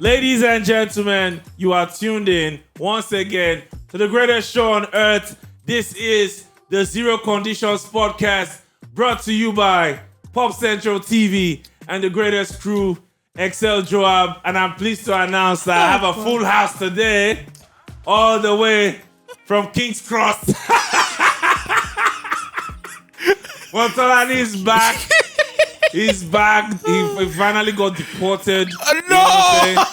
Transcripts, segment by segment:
Ladies and gentlemen, you are tuned in once again to the greatest show on earth. This is the Zero Conditions podcast brought to you by Pop Central TV and the greatest crew, Excel Joab. And I'm pleased to announce that I have a full house today, all the way from King's Cross. Montolani is back. He's back. He finally got deported. No!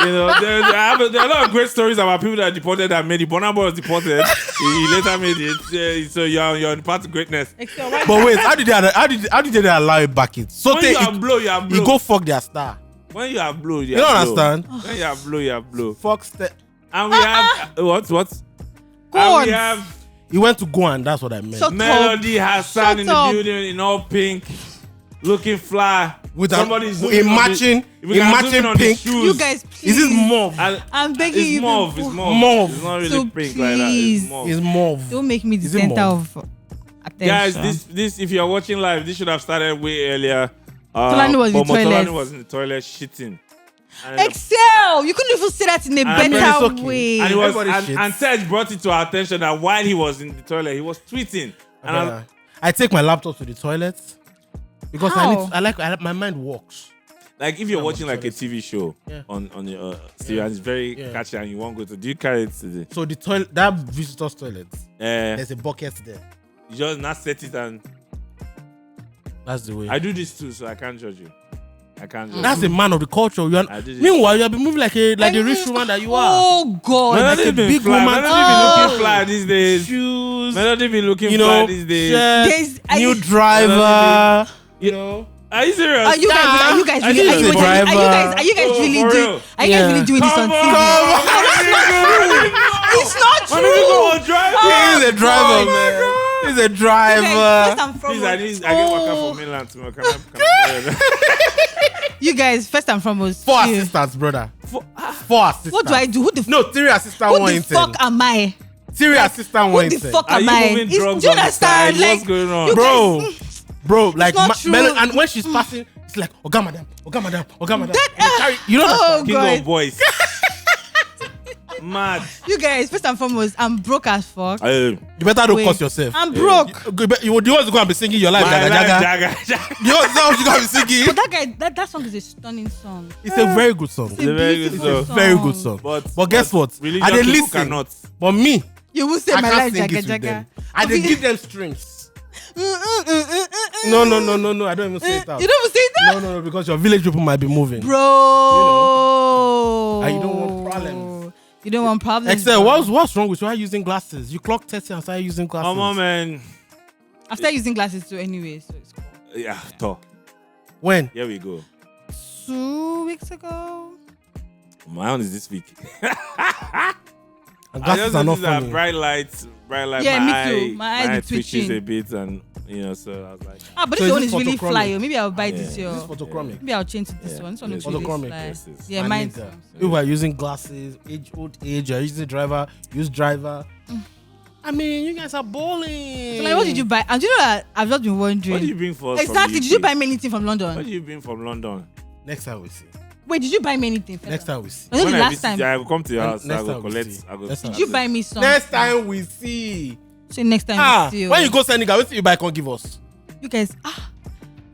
You know, there are a lot of great stories about people that are deported that made it. Burna Boy was deported. He later made it. So you're on the path to greatness. But wait, how did they allow you back in? So when you have blow. You go fuck their star. When you have blow, you don't have blow. understand? When you have blow. Fuck And we have what? Go and on. we have He went to go and that's what I meant. Shut Melody Hassan in the up. building in all pink, looking fly. With somebody's in matching pink. You guys, please. Is this mauve? I'm begging it's you. mauve. It's mauve. Mauve. It's not really So pink please. like that. It's mauve. It's mauve. Don't make me the Is it center mauve? of attention. Guys, this if you're watching live, this should have started way earlier. Tolani was in the toilet. Tolani was in the toilet shitting. And Excel! You couldn't even say that in a And better it's okay. way. And, it was, Everybody and shits. Tej brought it to our attention that while he was in the toilet, he was tweeting. And I take my laptop to the toilet because How? I like my mind works. like if you're Yeah, watching like a toilet. TV show Yeah. on your series, and it's very catchy, and you won't go to, do you carry it to the? So the toilet, that visitor's toilet, Uh, there's a bucket there. you just not set it, and That's the way. I do this too, so I can't judge you. I can't judge. That's a man of the culture. I did it. Meanwhile, you have been moving like the rich woman that you are. Oh, God. Melody like a been big fly. woman. Melody been Oh. looking fly these days. Shoes, Melody been looking you fly know, these days. shirt, There's- new I- driver. You know, Are you serious? Are you guys really? I Are you need guys a really? driver. Are you guys Oh, really for doing? real? Are you guys really doing this on Come TV? on. It's not When people go true. on drive, he's a driver, Oh my man. God. He's a You guys, driver. first and Please, foremost, I get worker from mainland tomorrow. Can I you guys, first and foremost, Four chill. assistants, brother. Four assistants. What do I do? No, three assistant Who one the intern. fuck am I? Three assistant Who one the intern. fuck Are am you I? moving drugs Do you on the side? understand? Like, What's going on? you Bro, like not true. and when she's passing, it's like, Oga madam. That- You know Oh, King God. of boys. Mad. You guys, first and foremost, I'm broke as fuck. You better don't Wait, cost yourself. I'm broke. You want to go and be singing your life, My Jaga life, Jaga. Jaga. You know what you gonna be singing? But that guy, that song is a stunning song. It's a very good song. It's a very good beautiful song. Very good song. But guess what? Religious I did people listen. cannot. But me, You will say I my can't life, sing Jaga it with Jaga. them. I did give them strings. No. I don't even say it out. You don't even say that? No, because your village people might be moving. Bro. And you don't want problems. You don't want problems. Excel, what's wrong with you? Why are you using glasses? You clock 30 and started using glasses. Come on, man. I started using glasses too anyway, so it's cool. Yeah, talk. When? Here we go. 2 weeks ago. My own is this week. And I glasses just are not noticed that funny. bright lights. Yeah, my me too. My eyes be twitches twitching. a bit, and so I was like, Ah, but So this is one this is really photochromic? fly. Maybe I'll buy this Is year. this photochromic? Maybe I'll change to this one. This one Yes, is really photochromic. fly. Yes, yes. Yeah, My mine. nigga. People are using glasses, old age, you're using driver, use driver. I mean, you guys are balling. So like, what did you buy? And do you know that I've just been wondering. what do you bring for us? Exactly. From Did you UK? buy me anything from What London? do you bring from London? Next time we see. Wait, did you buy me anything? Fela? Next time we see. Was it When the I last visit time? you, I will come to your house. Next I will time we collect. see. I will. Next time Did you buy me some? Next time we see. So next time we see. When you go Senegal, what you buy? Can't give us. You guys,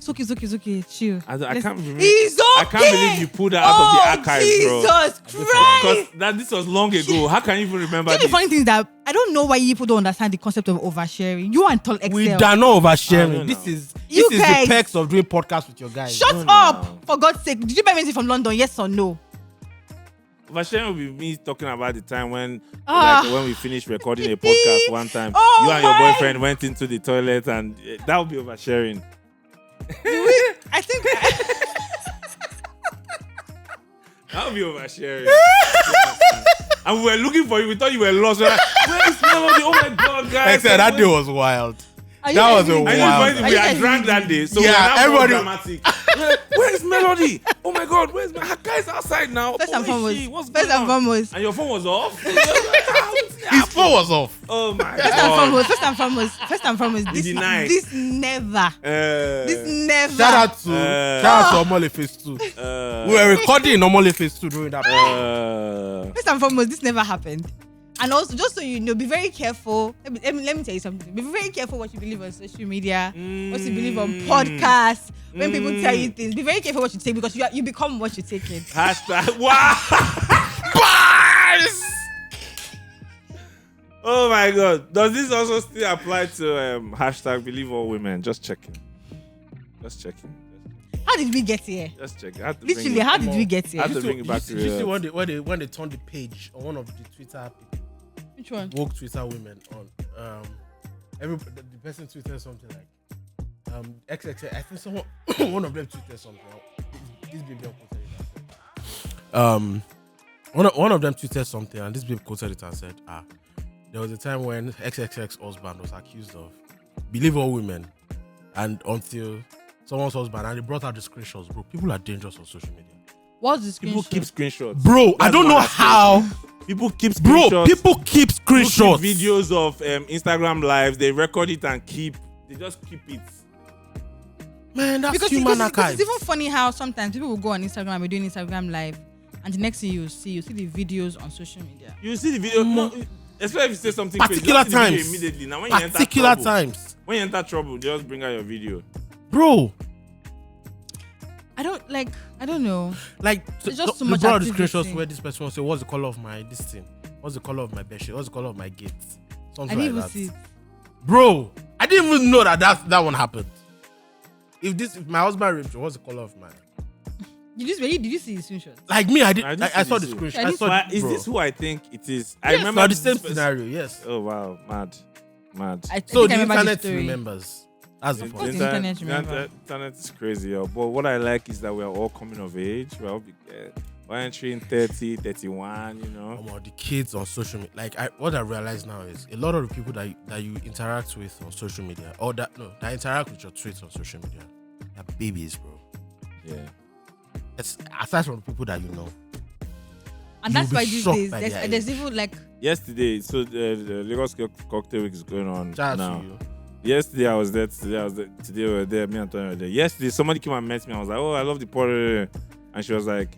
it's okay. Chill. I Let's- can't believe. It's okay. I can't believe you pulled that out of the archives, bro. Jesus Christ. Because this was long ago. How can you even remember The this? funny thing is that I don't know why people don't understand the concept of oversharing. You and Tall Excel. We are not I don't oversharing. This know. is You the guys- perks of doing podcasts with your guys. Shut No. up! For God's sake, did you buy me anything from London? Yes or no? Oversharing will be me talking about the time when, Ah. like, when we finished recording a podcast one time. Oh You and your my- boyfriend went into the toilet, and that would be oversharing. I think That would be oversharing. And we were looking for you. We thought you were lost. We were like, where is Melody? Oh my God, guys. Excel, that day was wild. Are you That guys was a really- I Wow. know Are we you had guys drank really- that day, so Yeah, we are now everybody- more dramatic. We're like, where is Melody? Oh my God, where's my guys outside now? First Oh, and where is foremost, she? What's first going and on? foremost, And your phone was off. What's His phone was off. Oh my First god. and foremost, this deny. never. This never. Shout out to Omole Phase 2. We were recording Omole Phase 2 during that. First and foremost, this never happened. And also, just so you know, be very careful. Let me tell you something. Be very careful what you believe on social media, what you believe on podcasts. When people tell you things, be very careful what you take because you become what you take in. Hashtag wow. Bars. Oh my god. Does this also still apply to hashtag believe all women? Just checking. How did we get here? Just checking. Literally, how did we get I here? have to bring it back to you see real. when they turned the page on one of the Twitter people, Which one? woke Twitter women on the person tweeted something like XXX. I think someone one of them tweeted something. This baby quoted it. One of them tweeted something and this baby quoted it and said, there was a time when XXX husband was accused of believe all women, and until someone's husband, and they brought out the screenshots, bro. People are dangerous on social media. What's the People screenshot? keep screenshots. Bro, I don't know how. People keep screenshots. Bro, people keep screenshots. People keep videos of Instagram lives. They record it and they just keep it. Man, that's because human it's archive. even funny how sometimes people will go on Instagram, we're doing Instagram live, and the next thing you see the videos on social media. You see the video, no, especially if you say something Particular crazy. You don't see the video times. immediately. Now when Particular times. when you enter trouble, they just bring out your video. Bro, I don't know. like It's just too the much brought the activity. screenshots where this person will say, what's the color of my this thing? What's the color of my bedsheet? What's the color of my gate? I Something didn't like even see that. it. Bro, I didn't even know that one happened. If my husband raped you, what's the color of mine? Did you see the screenshot? Like me, I saw the this. screenshot. I I saw But the, is bro. this who I think it is? I Yes, remember now the same this person- scenario, yes. Oh wow, mad. I So think the I remember internet story. remembers. That's the What's point. the internet remember? Internet is crazy, yo. But what I like is that we are all coming of age. We're entering 30, 31, you know. The kids on social media, what I realize now is a lot of the people that you interact with on social media, or that interact with your tweets on social media, they're babies, bro. Yeah. It's aside from the people that you know. And that's You'll why be these shocked days by their there's age. even like Yesterday, so the Lagos Cocktail Week is going on Shout out now. to you. Yesterday I was there. Today we were there. Me and Tony were there. Yesterday somebody came and met me. I was like, "Oh, I love the pod," and she was like,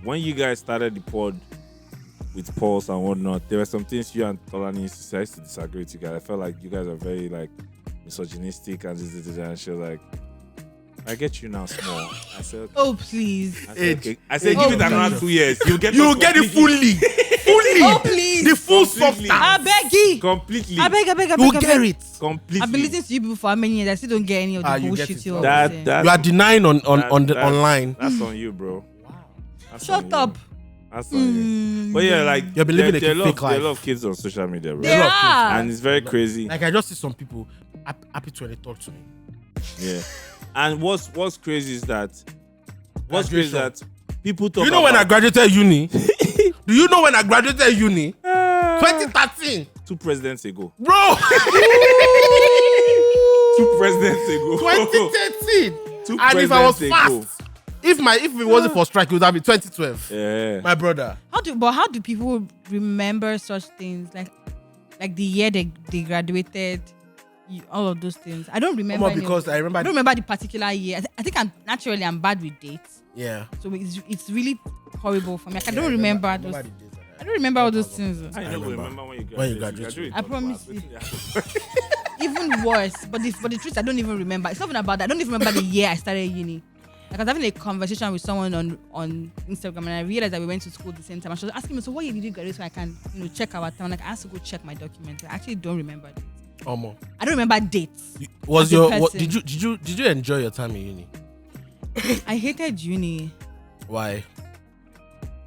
"When you guys started the pod with Pulse and whatnot, there were some things you and Tolani used to say. I used to disagree with you guys. I felt like you guys are very like misogynistic and this. And she was like, I get you now, small." I said, okay. oh please. I said, okay. I said, Age. give it another 2 years. You'll get You us get it completely- fully. Oh please. The full Completely. substance. I beg you. Completely. I beg. You get it. Completely. I've been listening to you people for how many years? I still don't get any of the You get bullshit it. you're That saying. You are denying on the That's- online. That's on you, bro. Wow. That's on Shut you. up. That's on you. But yeah, like You've been living there a are fake life. There are a lot of kids on social media, bro. There are. And it's very crazy. Like I just see some people happy to they talk to me. Yeah. And what's crazy is that people talk You know when I about graduated uni? Do you know when I graduated uni? 2013. 2 presidents ago. Bro. 2 presidents ago. 2013. 2 And if I was presidents ago. fast, if it wasn't for strike, it would have been 2012. Yeah. My brother. How do people remember such things like the year they graduated, all of those things? I don't remember. Because I remember. I don't remember the particular year. I think I'm bad with dates, Yeah. so it's really horrible for me. I don't remember those. I don't remember all those things. I never remember. remember when you When you graduated. graduated. I promise you. Even worse, but the truth, I don't even remember. It's not even about that. I don't even remember the year I started uni. Like I was having a conversation with someone on Instagram, and I realized that we went to school at the same time. And she was asking me, "So what year did you graduate so I can, check our time?" Like I have to go check my documents. I actually don't remember dates. I don't remember dates. Was As a person. did you enjoy your time in uni? I hated uni. Why?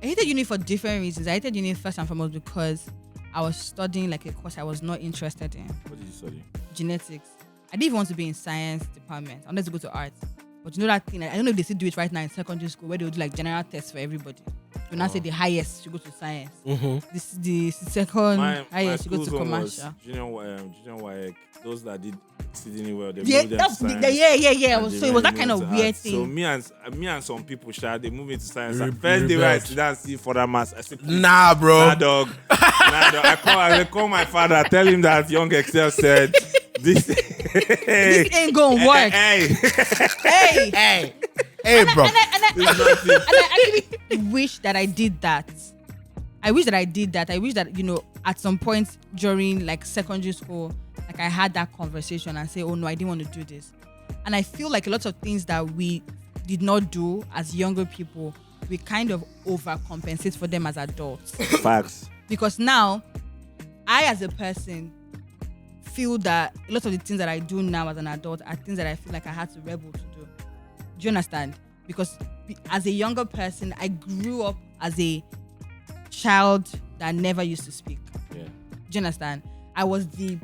I hated uni for different reasons. I hated uni first and foremost because I was studying like a course I was not interested in. What did you study? Genetics. I didn't even want to be in science department. I wanted to go to arts. But you know that thing, I don't know if they still do it right now in secondary school where they would do like general tests for everybody. You now say the highest should go to science. Mm-hmm. The second My highest should go school's to one was commercial. junior WAEC. Those that did exceedingly well. They Yeah, moved them to science. yeah. So it was that kind moved of to weird arts. thing. So me and some people, they moved into science. You First day, I rebelled. sit down and see for that mass. I said, Nah, bro. nah, dog. Nah, dog. I call my father, tell him that young Excel said this. This ain't gonna work. Hey. Hey, bro. And I actually wish that I did that. I wish that, you know, at some point during like secondary school, like I had that conversation and say, oh no, I didn't want to do this. And I feel like a lot of things that we did not do as younger people, we kind of overcompensate for them as adults. Facts. Because now, I as a person feel that a lot of the things that I do now as an adult are things that I feel like I had to rebel to do. Do you understand? Because as a younger person, I grew up as a child that never used to speak. Yeah. Do you understand? I was the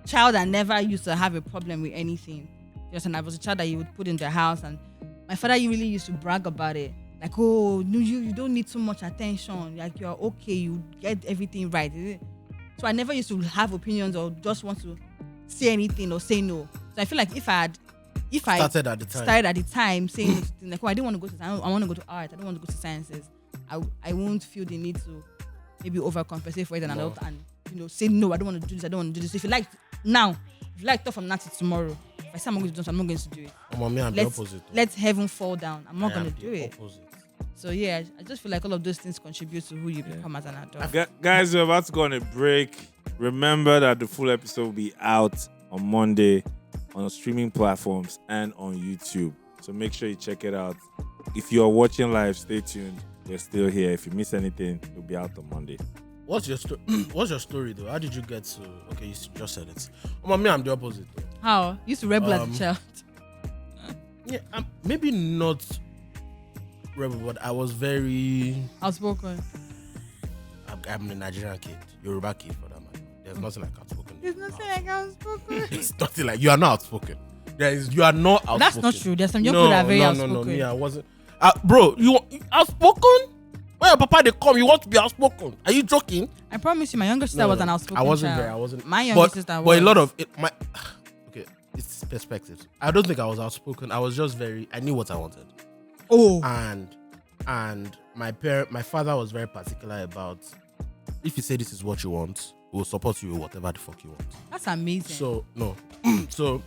child that never used to have a problem with anything. Just and I was a child that you would put in the house, and my father really used to brag about it. Like, oh, no, you don't need too much attention. Like, you're okay, you get everything right. So I never used to have opinions or just want to say anything or say no. So I feel like if I Started at the time saying like, oh, I didn't want to go to science, I want to go to art, I don't want to go to sciences, I won't feel the need to maybe overcompensate for it and adult and, you know, say no, I don't want to do this, I don't want to do this. If you like talk from now to tomorrow, if I say I'm not going to do this, I'm not going to do it. I'm the opposite. Let heaven fall down. I'm not I going am to do the it. opposite. So yeah, I just feel like all of those things contribute to who you become as an adult. Guys, we're about to go on a break. Remember that the full episode will be out on Monday on streaming platforms and on YouTube. So make sure you check it out. If you're watching live, stay tuned. We're still here. If you miss anything, it'll be out on Monday. What's your story though? How did you get to? Okay, you just said it. Me, I'm the opposite though. How? You used to rebel as a child. Yeah, maybe not rebel, but I was very Outspoken. I'm a Nigerian kid, Yoruba kid for that matter. There's nothing like outspoken. There's nothing like outspoken. It's nothing like you are not outspoken. You are not outspoken. That's not true. There's some young people that are very outspoken. No. Me, I wasn't. Bro, you outspoken? When your papa they come, you want to be outspoken? Are you joking? I promise you, my younger sister was an outspoken I wasn't child. there. I wasn't. My younger sister was. But a lot of it, okay, it's perspective. I don't think I was outspoken. I was just I knew what I wanted. Oh. And my father was very particular about, if you say this is what you want, we'll support you with whatever the fuck you want. That's amazing. So no, so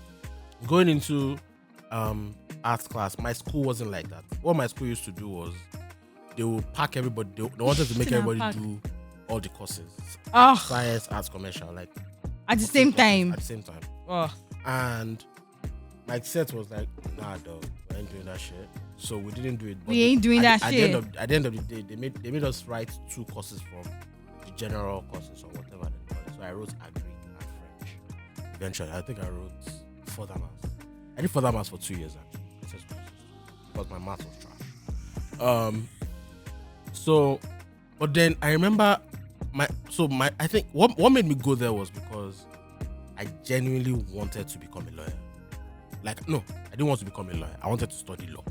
going into art class, my school wasn't like that. What my school used to do was they would pack everybody. They wanted to make everybody do all the courses. Science, arts, commercial, like at the same time. At the same time. Oh. And my set was like, nah, dog, we ain't doing that shit. So we didn't do it. But We ain't doing that shit. At the end of the day, they made us write 2 courses from the general courses or whatever they call it. So I wrote Agric and French. Eventually, I think I wrote further maths. I did further maths for 2 years actually. Because my maths was trash. So, but then I remember I think what made me go there was because I genuinely wanted to become a lawyer. Like, no, I didn't want to become a lawyer. I wanted to study law.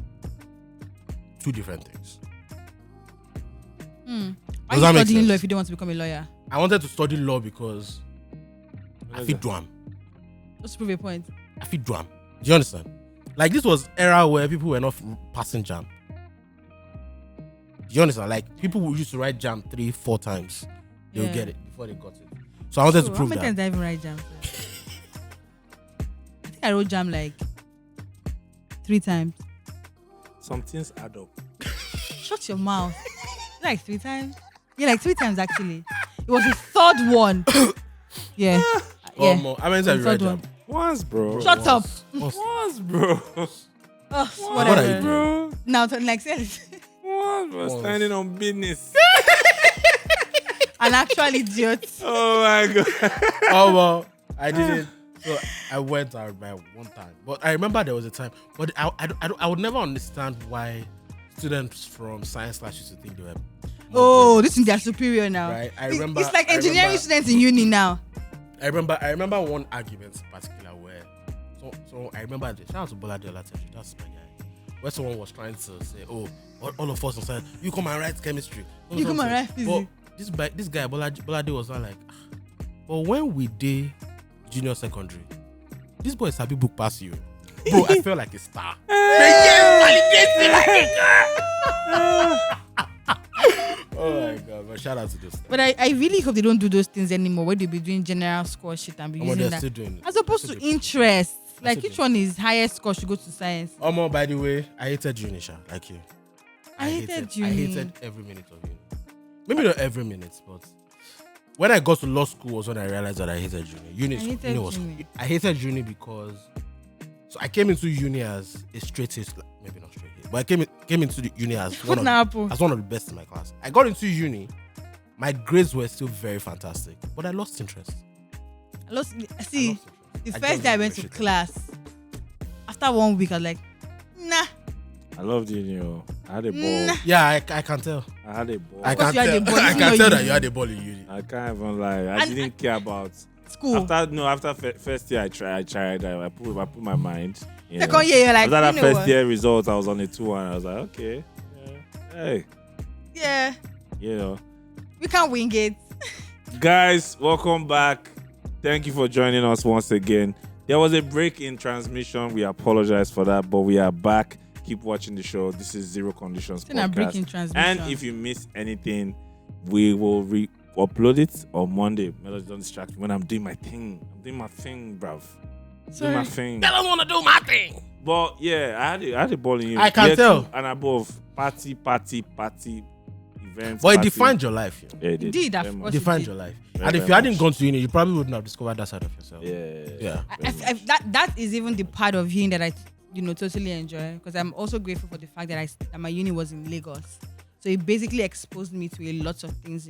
2 different things. Why are you studying law if you don't want to become a lawyer? I wanted to study law because I feel drum. Just to prove a point. I feel drum. Do you understand? Like, this was era where people were not passing jam. Do you understand? Like, people who used to write jam 3-4 times, they would get it before they got it. So I wanted to prove that. How many times did I even write jam? I think I wrote jam like 3 times. Some things add up. Shut your mouth. Like 3 times? Yeah, like 3 times actually. It was the 3rd one. Yeah. How many times have you write jam? Once, bro. Shut up. Once, bro. Whatever. Bro. Now, like, say Once, bro. Standing on business. an actual idiot. Oh my god. Oh well, I didn't. So I went out by 1 time, but I remember there was a time. But I would never understand why students from science class used to think they were. Oh, this is their superior now. Right. I remember. It's like engineering students in uni now. I remember one argument in particular where. So I remember. Shout out to Bolade Olateju. That's my guy. Where someone was trying to say, "Oh, all of us on science, you come and write chemistry. You come and write physics." But this guy Bolade was not like. But when we did junior secondary, this boy Sabi book pass you. Bro, I felt like a star. Yes, oh my god, but shout out to this. But I really hope they don't do those things anymore where they be doing general score shit and be using that. Still doing it. As opposed to interest. Like which one is highest score should go to science? By the way, I hated Unisha, like you. I hated I hated every minute of uni. Maybe not every minute, but when I got to law school was when I realized that I hated uni. I hated uni because I came into uni as a straight A, maybe not straight A, but I came into the uni as one of the best in my class. I got into uni, my grades were still very fantastic, but I lost interest. The first day I went to class, after 1 week, I was like, nah. I loved uni. I had a ball. Nah. Yeah, I can tell. I had a ball. I can tell that you had a ball in uni. I can't even lie. I didn't care about school. After first year, I tried. I put my mind. Second year, you're like, after that first year result, I was on a 2-1. I was like, okay, hey, yeah, we can wing it. Guys, welcome back. Thank you for joining us once again. There was a break in transmission. We apologize for that, but we are back. Keep watching the show. This is Zero Conditions podcast. And if you miss anything, we will upload it on Monday. Melody, don't distract me when I'm doing my thing. I'm doing my thing, bruv. Doing my thing. I don't want to do my thing. But yeah, I had a ball in you. I can tell. And above, party, events. But it defined your life. Yeah, it did. It defined your life. And if you hadn't gone to uni, you probably wouldn't have discovered that side of yourself. Yeah. That is even the part of uni that I totally enjoy, because I'm also grateful for the fact that my uni was in Lagos. So it basically exposed me to a lot of things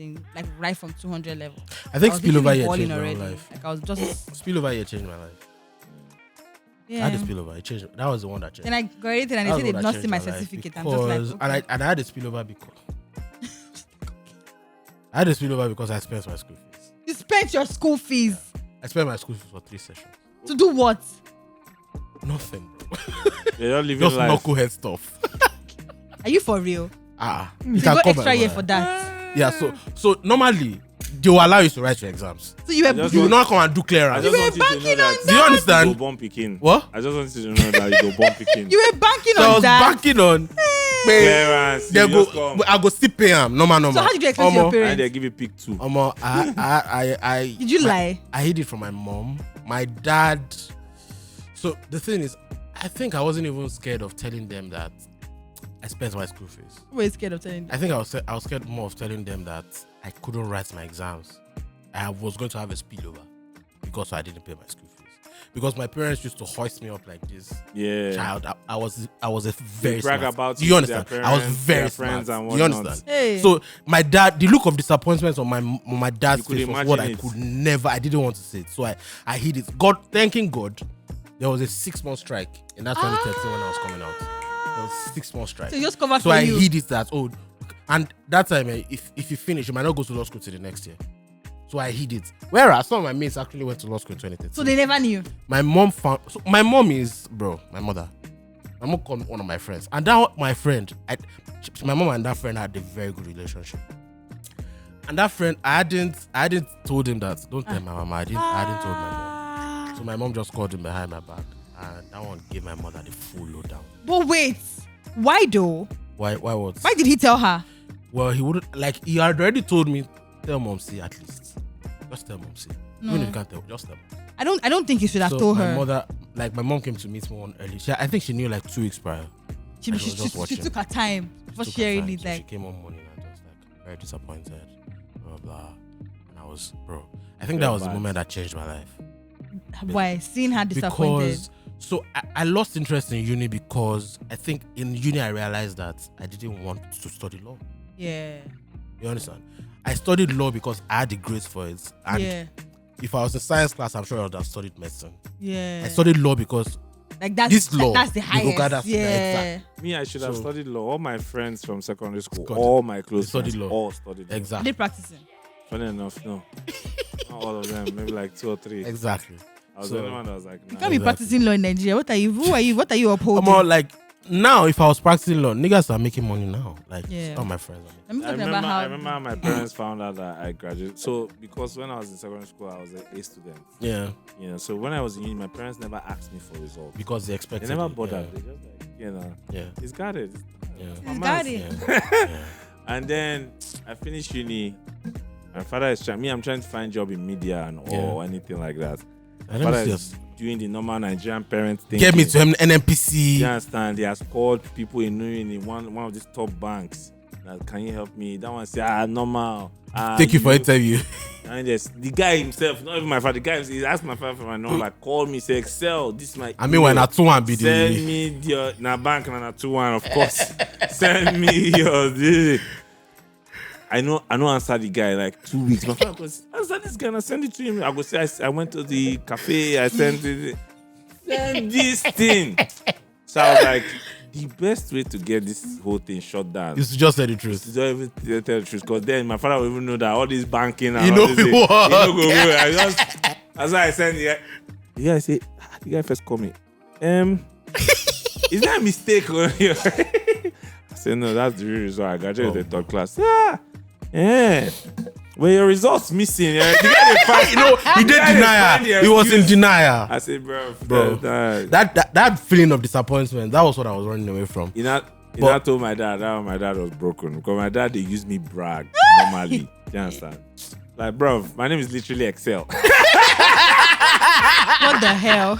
right from 200 level. I think spillover year changed my life. Like I was just spillover year changed my life. Yeah. I had a spillover. It changed. That was the one that changed. Then I graduated and they said they'd not see my certificate. I'm just like, okay. And I had a spillover because I spent my school fees. You spent your school fees? I spent my school fees for 3 sessions. To do what? Nothing, bro. They're not living just life. knucklehead stuff. Are you for real? You can go extra year for that. Yeah, so normally they will allow you to write your exams. So you will not come and do clearance. You were banking on that. Do you understand? You go born picking. What? I just wanted to know that you go born picking. You were banking so on I was that. banking on clearance. I go still pay them. Normal. So how did you explain to your parents? And they give you pick 2. I did you lie? I hid it from my mom. My dad. So the thing is, I think I wasn't even scared of telling them that I spent my school fees. Were you scared of telling them? I think I was scared more of telling them that I couldn't write my exams. I was going to have a spillover because I didn't pay my school fees. Because my parents used to hoist me up like this. Yeah. Child, I was a very brag smart. about Do you understand? Parents, I was very smart. Do you understand? Hey. So my dad, the look of disappointment on my dad's face was what I didn't want to say it. So I hid it. Thanking God, there was a 6-month strike in that 2013 when I was coming out. There was a 6-month strike. So you just covered so for I you. hid it that and that time if you finish, you might not go to law school till the next year. So I hid it. Whereas some of my mates actually went to law school in 2013. So they never knew. My mom found. So my mom is my mother. My mom called one of my friends, and that my friend, my mom and that friend had a very good relationship. And that friend, I hadn't told him that. Don't tell my mama. I didn't told my mom. So my mom just called him behind my back, and that one gave my mother the full lowdown. But wait, why though? Why what? Why did he tell her? Well, he wouldn't he had already told me. Tell mom, see at least. Just tell mom, see. No. Even if you can't tell, just tell mom. I don't think you should have told her. My mother, my mom came to meet me one early. I think she knew 2 weeks prior. She took her time before sharing it. So she came one morning and just very disappointed, blah blah. And I was, I think that was the moment that changed my life. Why? Seeing her disappointed. So I lost interest in uni because I think in uni I realized that I didn't want to study law. Yeah. You understand? I studied law because I had the grades for it. And if I was in science class, I'm sure I would have studied medicine. Yeah. I studied law because that's the highest. Me, I should have studied law. All my friends from secondary school, all my close friends, all studied law. Exactly. Are they practicing? Funny enough, no. Not all of them, maybe 2 or 3. Exactly. I was the only one that was like, you can't be practicing law in Nigeria. What are you upholding? More now, if I was practicing law, niggas are making money now. Like, all my friends are making. I'm talking about how I remember how my parents found out that I graduated. So, because when I was in secondary school, I was an A student. Yeah. You know, so when I was in uni, my parents never asked me for results. Because they expected They never it, bothered. yeah. They just like, you know, Yeah. he's got it. Yeah. My He's man's- got it. Yeah. And then I finished uni. My father is trying. I'm trying to find job in media and or anything like that. I My never father see is doing the normal Nigerian parent thing. Get me to NNPC. You understand? He has called people in one of these top banks. That, can you help me? That one say, normal. Take you for interview. And the guy himself, not even my father, the guy, he asked my father for my number, called me, say, Excel, this is my I mean, when I 2-1 be send the. me your bank and a 2-1, of course. Send me your this. I know answer the guy like 2 weeks. My father goes, answer this guy and I send it to him. I go say I went to the cafe, I sent it. Send this thing. So I was like, the best way to get this whole thing shut down You should just say the truth. to don't even tell the truth, because then my father will even know that all this banking and You all know this thing, what? he no go away. That's why I send the guy. The guy say, the guy first call me. Is that a mistake? I said, no, that's the real result. I graduated the third class. Yeah. Well, your results missing. The guy they find, He did denial. He was in denial. I said, bro. That feeling of disappointment, that was what I was running away from. He not told my dad that my dad was broken, because my dad, they use me brag normally. You understand? Like, bro, my name is literally Excel. what the hell?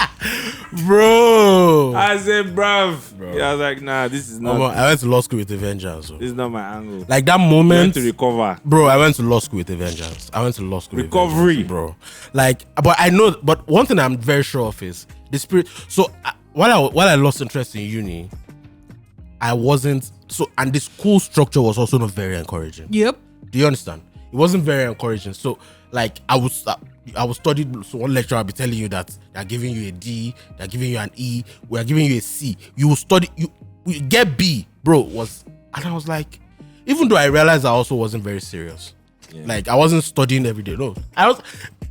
Bro. I said, bruv. Yeah, I was like, nah, this is not. I went to law school with a vengeance. So. This is not my angle. Like that I moment. went to recover. Bro, I went to law school with a vengeance. I went to law school with a Recovery. vengeance, bro. Like, but I know, but one thing I'm very sure of is the spirit. So while I lost interest in uni, I wasn't so, and the school structure was also not very encouraging. Yep. Do you understand? It wasn't very encouraging. So, like, I was studied. So one lecturer will be telling you that they're giving you a D, they're giving you an E, we are giving you a C. You will study, you get B, bro. And I was like, even though I realized I also wasn't very serious, like I wasn't studying every day. No, I was.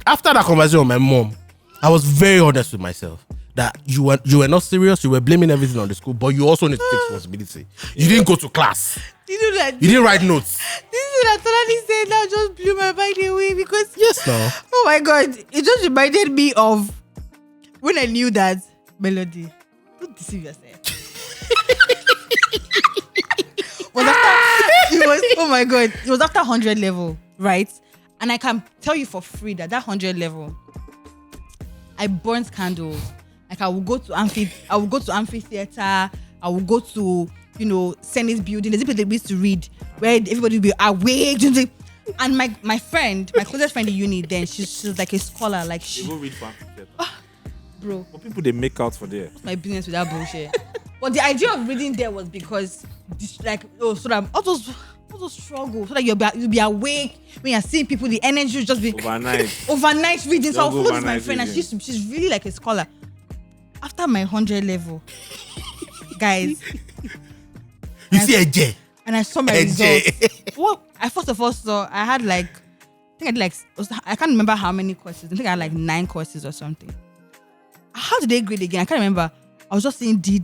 After that conversation with my mom, I was very honest with myself that you were not serious. You were blaming everything on the school, but you also need to take responsibility. You didn't go to class. You know that. You didn't write notes. This is what I totally said now just blew my mind away because Yes, no. oh my god, it just reminded me of when I knew that Melody. Don't deceive yourself. Oh my god, it was after 100 level, right? And I can tell you for free that 100 level, I burnt candles. Like I will go to amphitheater. I will go to Senate building. There's a place they used to read where everybody will be awake. And my friend, my closest friend in uni, then she's like a scholar. Like They go read fancy theater. bro, But people, they make out for there. what's my business with that bullshit? But the idea of reading there was because, so that all those struggles, so that you'll be awake when you're seeing people. The energy will just be overnight reading. So I'll follow this my friend, and she's really like a scholar. After my 100 level, guys, You see a J. and I saw my results. What I first of all saw, I had like, I can't remember how many courses. I think I had like 9 courses or something. How did they grade again? I can't remember. I was just saying D.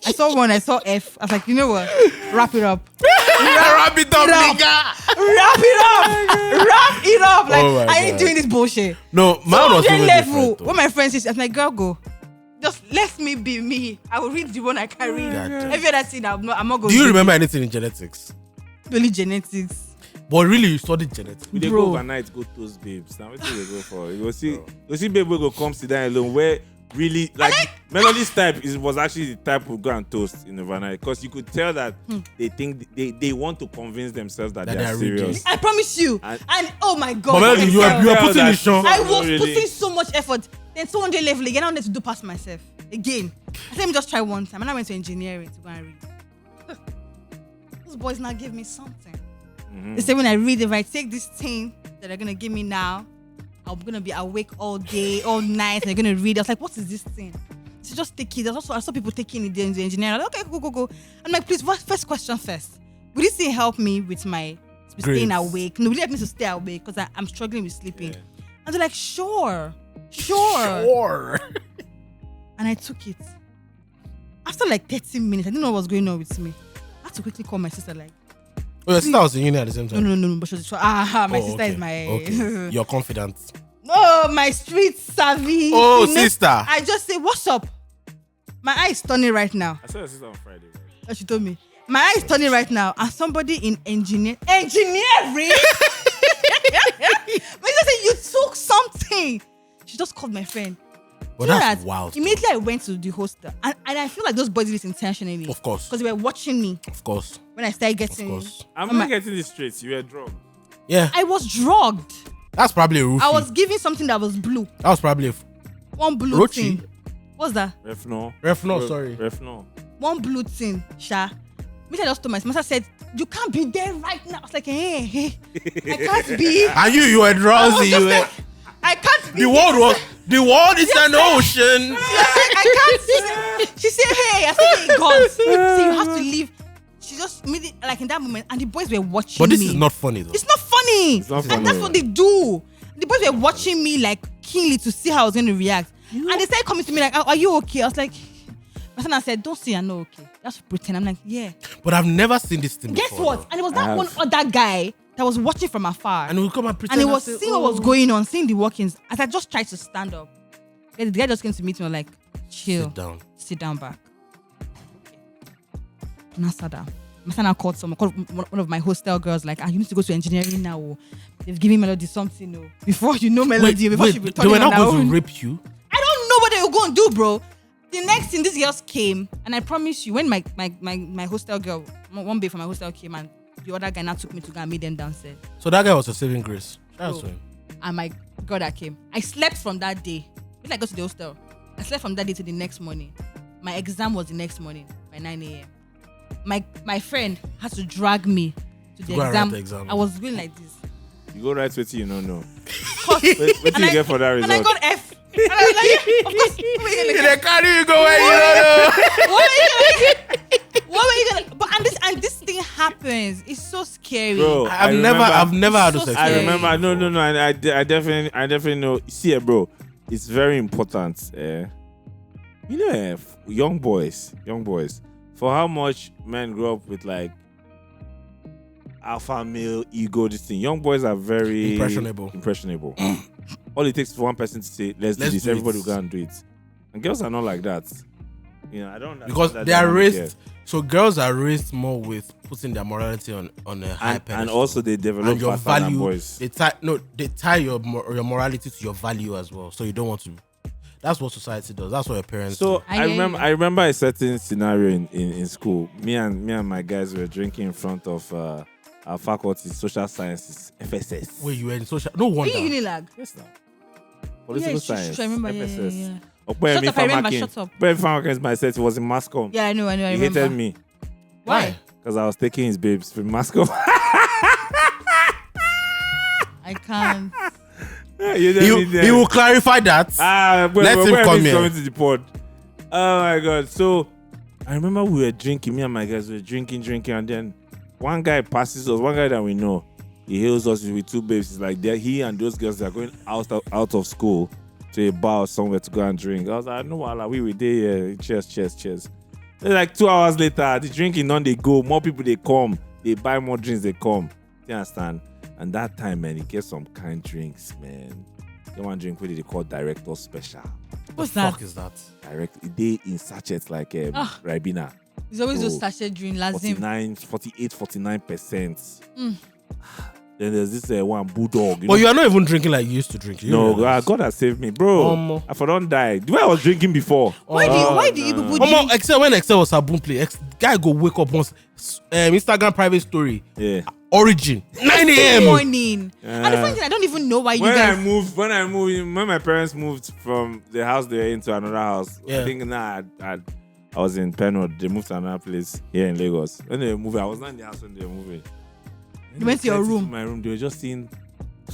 I saw 1, I saw F. I was like, you know what? Wrap it up. Wrap it up, nigga. Wrap it up. Like, Oh my I ain't God. doing this bullshit. No, mine was even level. different, though. When my friend says, I'm like, girl, go. Just let me be me. I will read the one I can read. God. Every other thing, I'm not going Do you remember anything in genetics? Only genetics. But really, you studied genetics. We dey Bro. go overnight, go toast babes. Now what do they go for? You go see babe will go come sit down alone. Where really like Melody's type was actually the type who go and toast in overnight, because you could tell that they think they want to convince themselves that That they they are are reading. serious. I promise you. And- Oh my God. But Melody, you Excel. are Tell putting that it show. I was Really? putting so much effort. Then 200 level again. I wanted to do past myself again. I said, let me just try one time. And I went to engineering to go and read. Those boys now give me something. They say when I read, if I take this thing that they're gonna give me now, I'm gonna be awake all day, all night, and they're gonna read. I was like, what is this thing? So just take it. I saw people taking it in the engineering. Like, okay, go. I'm like, please, first question first. Would this thing help me with my staying Grades. awake? No, would it help me to stay awake because I'm struggling with sleeping? Yeah. And they're like, sure. Or And I took it. after like 30 minutes, I didn't know what was going on with me. I had to quickly call my sister, like, Oh, your sister was in uni at the same time. no, but she was, my sister okay. is my Okay. You're confident. oh, my street savvy. Oh, You know, sister. I just say, what's up? My eye is turning right now. I saw your sister on Friday. Right? Oh, she told me. My eye is turning right now. And somebody in engineering. My sister said, you took something. She just called my friend. But Do you know that's that? wild. Immediately I went to the hostel. And I feel like those boys did this intentionally. Of course. Because they were watching me Of course. when I started Of getting. course. I'm not getting this straight. You were drunk. Yeah. I was drugged. That's probably a roofie. I was given something that was blue. That was probably a One blue Rochi? thing. What's that? sorry. Refno. One blue thing, Sha. Mr. just told my sister said, you can't be there right now. I was like, hey, I can't be. And you were drowsy. You were. I can't be. The world is an ocean. I can't. She said, hey. I said, hey, God. So you have to leave. She just made it like in that moment, and the boys were watching But this me. is not funny though. It's not funny. It's not And funny. that's what they do. The boys were watching me like keenly to see how I was going to react. And they started coming to me like, are you okay? I was like, my son said, don't say you're not okay. Just pretend. I'm like, yeah. But I've never seen this thing Guess before. what? though. And it was that one other guy that was watching from afar. And we'll come and pretend. And he was say, seeing what was going on, seeing the workings. As I just tried to stand up, the guy just came to meet me like, chill. Sit down back. And I sat down. My son called one of my hostel girls, like, you need to go to engineering now. Oh. They've given Melody something. Oh. Before you know Melody, before she be they turning were on not her going own. to rape you. I don't know what they were going to do, bro. The next thing, these girls came, and I promise you, when my hostel girl, one babe from my hostel came, and the other guy now took me to go and meet them downstairs. So that guy was a saving grace. Shout out Bro. to him. And my girl that came, I slept from that day. When I got to the hostel, I slept from that day to the next morning. My exam was the next morning by 9 a.m. My friend had to drag me to the Go and write exam. the exam. I was going like this. You go right with you, no. What do you get for that result? And I got F. And I was like, of course. They carry you go where you don't know. What were you gonna? But and this thing happens. It's so scary. Bro, I've never had those So experiences. I scary. remember. No. I definitely know. See, bro, it's very important. Young boys. For how much men grow up with like alpha male ego, this thing. Young boys are very impressionable. All it takes is one person to say, "Let's do this." do Everybody it. will go and do it. And girls are not like that. I don't understand Because that they are dynamic raised. So girls are raised more with putting their morality on a high and pedestal. also they develop And your faster than value. boys. They tie your morality to your value as well. So you don't want to. That's what society does. That's what your parents So do. I hear you. I remember a certain scenario in school. Me and my guys were drinking in front of our faculty, social sciences, FSS. Where you were in social. No Are you wonder. Unilag? Yes, now. Political Yeah, science. I remember. FSS. Yeah. Shut up, I remember, shut up. When Farmakins my set, he was in Mascom. Yeah, I know. I He remember. hated me Why? because I was taking his babes from Mascom. I can't. He will clarify that. Let him come here. Coming to the pod. Oh my god! So I remember we were drinking. Me and my guys were drinking, and then one guy passes us. One guy that we know, he hails us with two babes. He's like, he and those girls are going out of school to a bar or somewhere to go and drink. I was like, no, we were there. Cheers. Then like 2 hours later, the drinking on they go. More people they come. They buy more drinks. They come. You understand? And that time, man, he get some kind drinks, man. Get one drink what they call director special. What's the that? fuck is that? Direct. They in sachets like Ribena. It's always Oh, those sachet drink. Lazim. 49%. Then there's this one Bulldog. But you are not even drinking like you used to drink. You No, realize? God has saved me, bro. I for don't die. The way I was drinking before. Why do you people drink? Except when Excel was a boom play, guy go wake up once. Instagram private story. Yeah. Origin 9 Good a.m. morning. And the funny thing, I don't even know why you When guys. when my parents moved from the house they were into another house, Yeah. I think I was in Penwood. They moved to another place here in Lagos. When they were moving, I was not in the house when they were moving. You went to your room. My room. They were just seeing.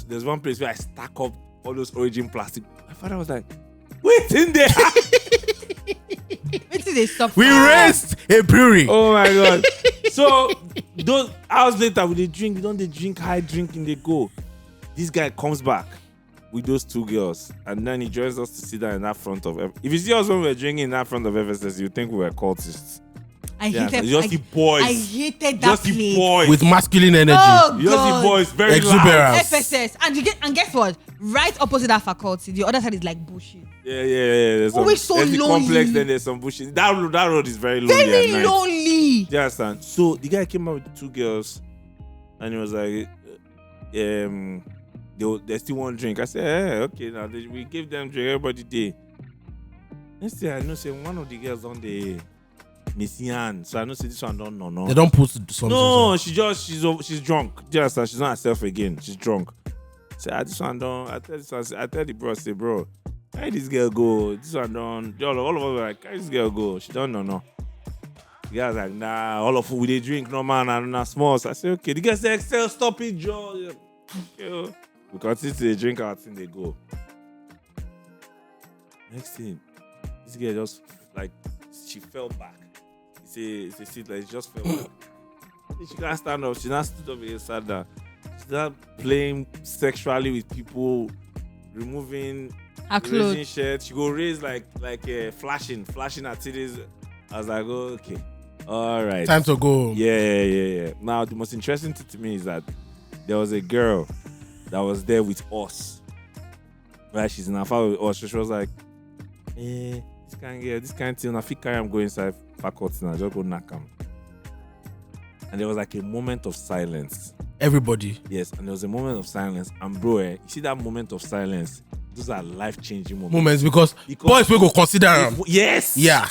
There's one place where I stack up all those Origin plastic. My father was like, "Wait in there." Wait till they stop. We raised a brewery. Oh my god! So hours later, when they drink, they drink high drinking, they go. This guy comes back. with those two girls, and then he joins us to sit down in that front of. If you see us when we were drinking in that front of FSS, you think we were cultists. I hated just the boys. I hated that Just place. the boys. With masculine energy. Oh, Just the God. boys. Very Exuberant. loud. FSS. And guess what? Right opposite that faculty, the other side is like bullshit. Yeah. There's Always so there's the lonely. complex, then there's some bullshit. That road is very lonely Very at night. lonely. Do you understand? So the guy came out with the two girls, and he was like, they still want drink. I said, okay, now we give them drink, everybody did. Next thing I know, say one of the girls on the Messian, so I know say this one don't know. They don't put something. No, she's drunk. Do you understand? She's not herself again. She's drunk. Say, this one don't. I tell the bro, say, bro, where this girl go? This one don't. All of us were like, where this girl go? She don't know. The guy's like, nah, all of we they drink, no man, and not small. So I say, okay. The guy say, Excel, stop it, Joe. Okay. We continue to drink our thing, they go. Next thing, this girl just like she fell back. It's a seat like she just fell back. She can't stand up. She not stood up and sat down. She's not playing sexually with people, removing Her raising clothes. shirt. She go raise like flashing her titties. I was like, oh, okay, all right. Time to go. Yeah. Now the most interesting thing to me is that there was a girl that was there with us. Right, she's in her family with us. So she was like, this kind of thing. I feel carry am go inside faculty and just go knock him. And there was like a moment of silence. Everybody. Yes, and there was a moment of silence. And bro, you see that moment of silence? Those are life-changing moments. Because boys will go consider them. Yes. Yeah.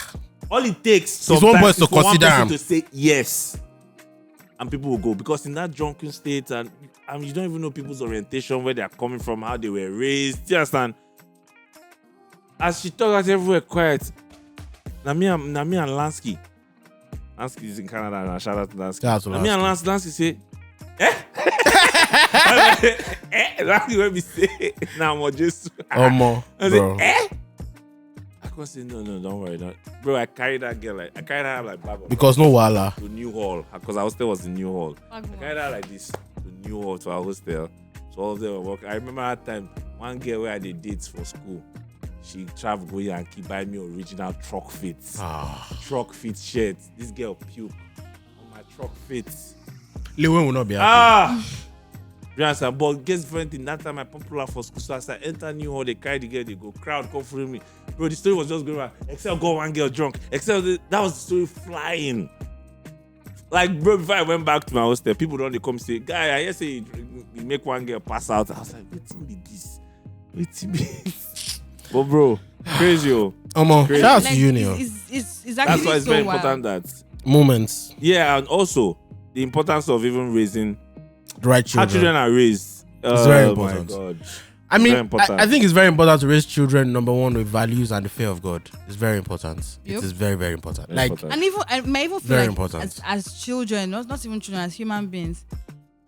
All it takes one sometimes boy is to for one consider person him. to say yes, and people will go, because in that drunken state, and you don't even know people's orientation, where they are coming from, how they were raised. Do you understand? As she talked, everywhere quiet. Nami and Lansky is in Canada, and shout out to Lansky. Shout out to Nami and Lansky. Lansky say, Lansky when we say, now more just. More, I bro. say, I can't say no, don't worry, bro. I carried that girl I carried her like bag of Because no wala. to New Hall, because our hostel was the New Hall. I carried her like this to New Hall to our hostel. So all of them were working. I remember that time, one girl where I did dates for school, she traveled go here and keep buy me original truck fits. Truck fit shirt. This girl puke on my truck fits. Lewin will not be happy. You understand? But guess different thing. That time I popular for school, so as I enter New Hall, they carry the girl, they go, crowd come through me. Bro, the story was just going around. Excel got one girl drunk. That was the story flying. Like, bro, before I went back to my hostel, people don't come say, guy, I hear say you make one girl pass out. I was like, waiting be this. But bro, crazy, Shout out to Uni. It's actually that's why it's so very wild. important that. Moments. Yeah, and also the importance of even raising The right how children. children are raised. It's very Oh important. my God. I mean, Very important. I think it's very important to raise children, number one, with values and the fear of God. It's very important. Yep. It is very, very important. Very like, important. And even I may even feel Very like important. as children, not even children, as human beings,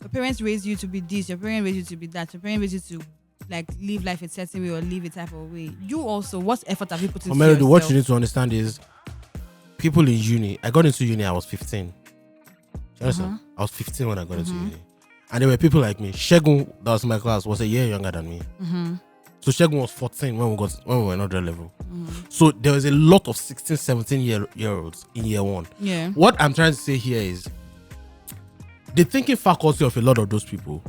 your parents raise you to be this, your parents raise you to be that, your parents raise you to like live life a certain way or live a type of way. You also, what effort have you put into Melody, yourself? what you need to understand is people in uni. I got into uni, I was 15. Do you understand? I was 15 when I got into uni. And there were people like me. Shegun, that was my class, was a year younger than me. So Shegun was 14 when we were in other level. So there was a lot of 16, 17 year olds in year one. Yeah. What I'm trying to say here is the thinking faculty of a lot of those people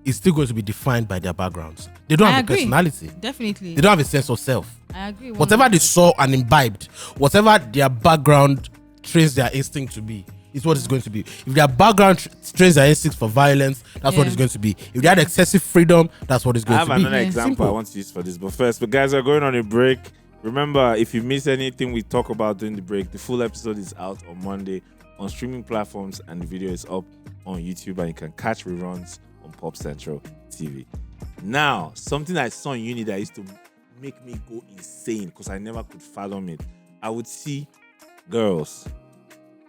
is still going to be defined by their backgrounds. They don't I have agree. a personality. Definitely. They don't have a sense of self. I agree. Whatever they 100%. saw and imbibed, whatever their background trains their instinct to be, is what it's going to be. If their background trains their instinct for violence, that's what it's going to be. If they had excessive freedom, that's what it's I going have to be. another example Simple. I want to use for this. But guys, we're going on a break. Remember, if you miss anything we talk about during the break, the full episode is out on Monday on streaming platforms, and the video is up on YouTube, and you can catch reruns on Pop Central TV. Now, something I saw in uni that used to make me go insane because I never could fathom it. I would see girls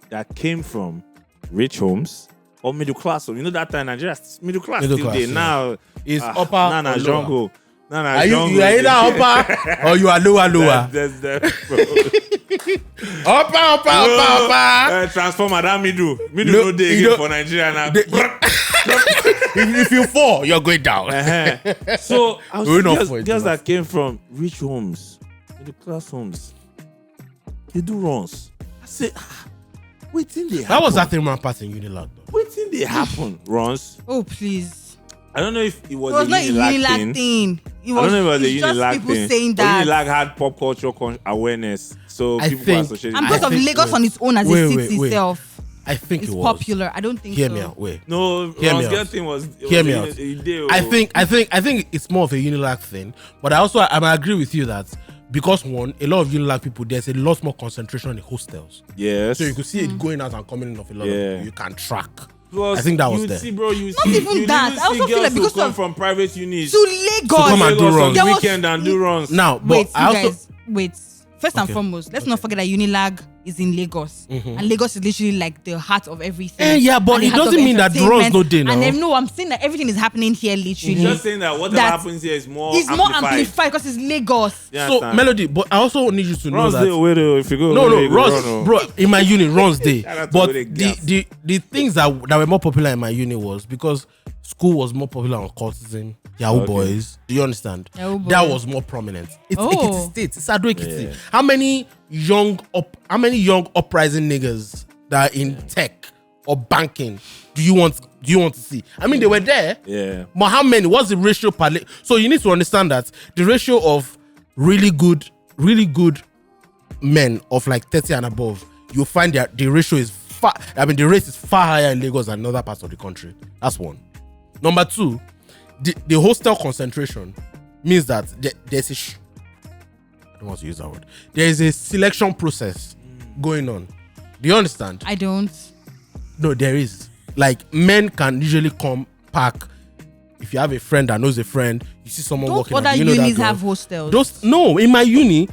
that came from rich homes or middle class. So you know that time Nigeria middle class Middle still class, there. yeah. Now It's upper upper Nana or lower? jungle. Nana Are jungle. you are either upper or you are lower? That's bro. Upper. Transformer that middle No, no day you again don't- for Nigeria now. if you fall, you're going down. So I We're not was for it, girls man. that came from rich homes, middle class homes, they do runs. I say, waiting they happen. That was that thing man part in Unilag though. Waiting they happen runs. Oh please. I don't know if it was, It was a not a Unilag thing. It I was, don't know if it was a it's just Unilag people thing. saying But that. Unilag had pop culture awareness, so I people think- were associated. And with because it. of think- Lagos wait. on its own as Wait, a wait, city wait. itself, I think it's it was. popular. I don't think Hear so. me out. Wait. No, Hear me Ron's out. girl thing was. Hear me out. I think it's more of a Unilag thing, but I agree with you that because one, a lot of Unilag people, there's a lot more concentration in hostels, Yes. so you could see it going out and coming in of a lot of Yeah. people. You can track. Plus, I think that was you there. see, bro. You Not see, even you that. even I also see feel like girls who because come of- from private unis To Lagos. come and do Lagos on runs. the There was- weekend and do runs. Now, but Wait, I you also guys, wait. First and Okay. foremost, let's not forget that Unilag is in Lagos, and Lagos is literally like the heart of everything. Yeah, but And the it heart of doesn't mean that the runs no day now. And then, no, I'm saying that everything is happening here, literally. Just saying that whatever That happens here is more It's more amplified because it's Lagos. You so understand? Melody, but I also need you to know Runs that. day away though. If you go, No, away, you go runs, run, oh. bro. In my uni, runs day. Shout out to But where they gas. the things that were more popular in my uni was because school was more popular on cultism, Yahoo Okay. boys. Do you understand? Yahoo That boys. was more prominent. It's Oh. Ekiti State. It's Ado Ekiti. Yeah. How many young uprising niggas that are in tech or banking do you want to see? I mean, they were there. Yeah. But how many? What's the ratio per? So you need to understand that the ratio of really good men of like 30 and above, you'll find that the ratio is far. I mean, the rate is far higher in Lagos than in other parts of the country. That's one. Number two, the hostel concentration means that there's a. I don't want to use that word. There is a selection process going on. Do you understand? I don't. No, there is. Like, men can usually come park. If you have a friend that knows a friend, you see someone Don't walking. other and you know that unis girl. have hostels? No, in my uni,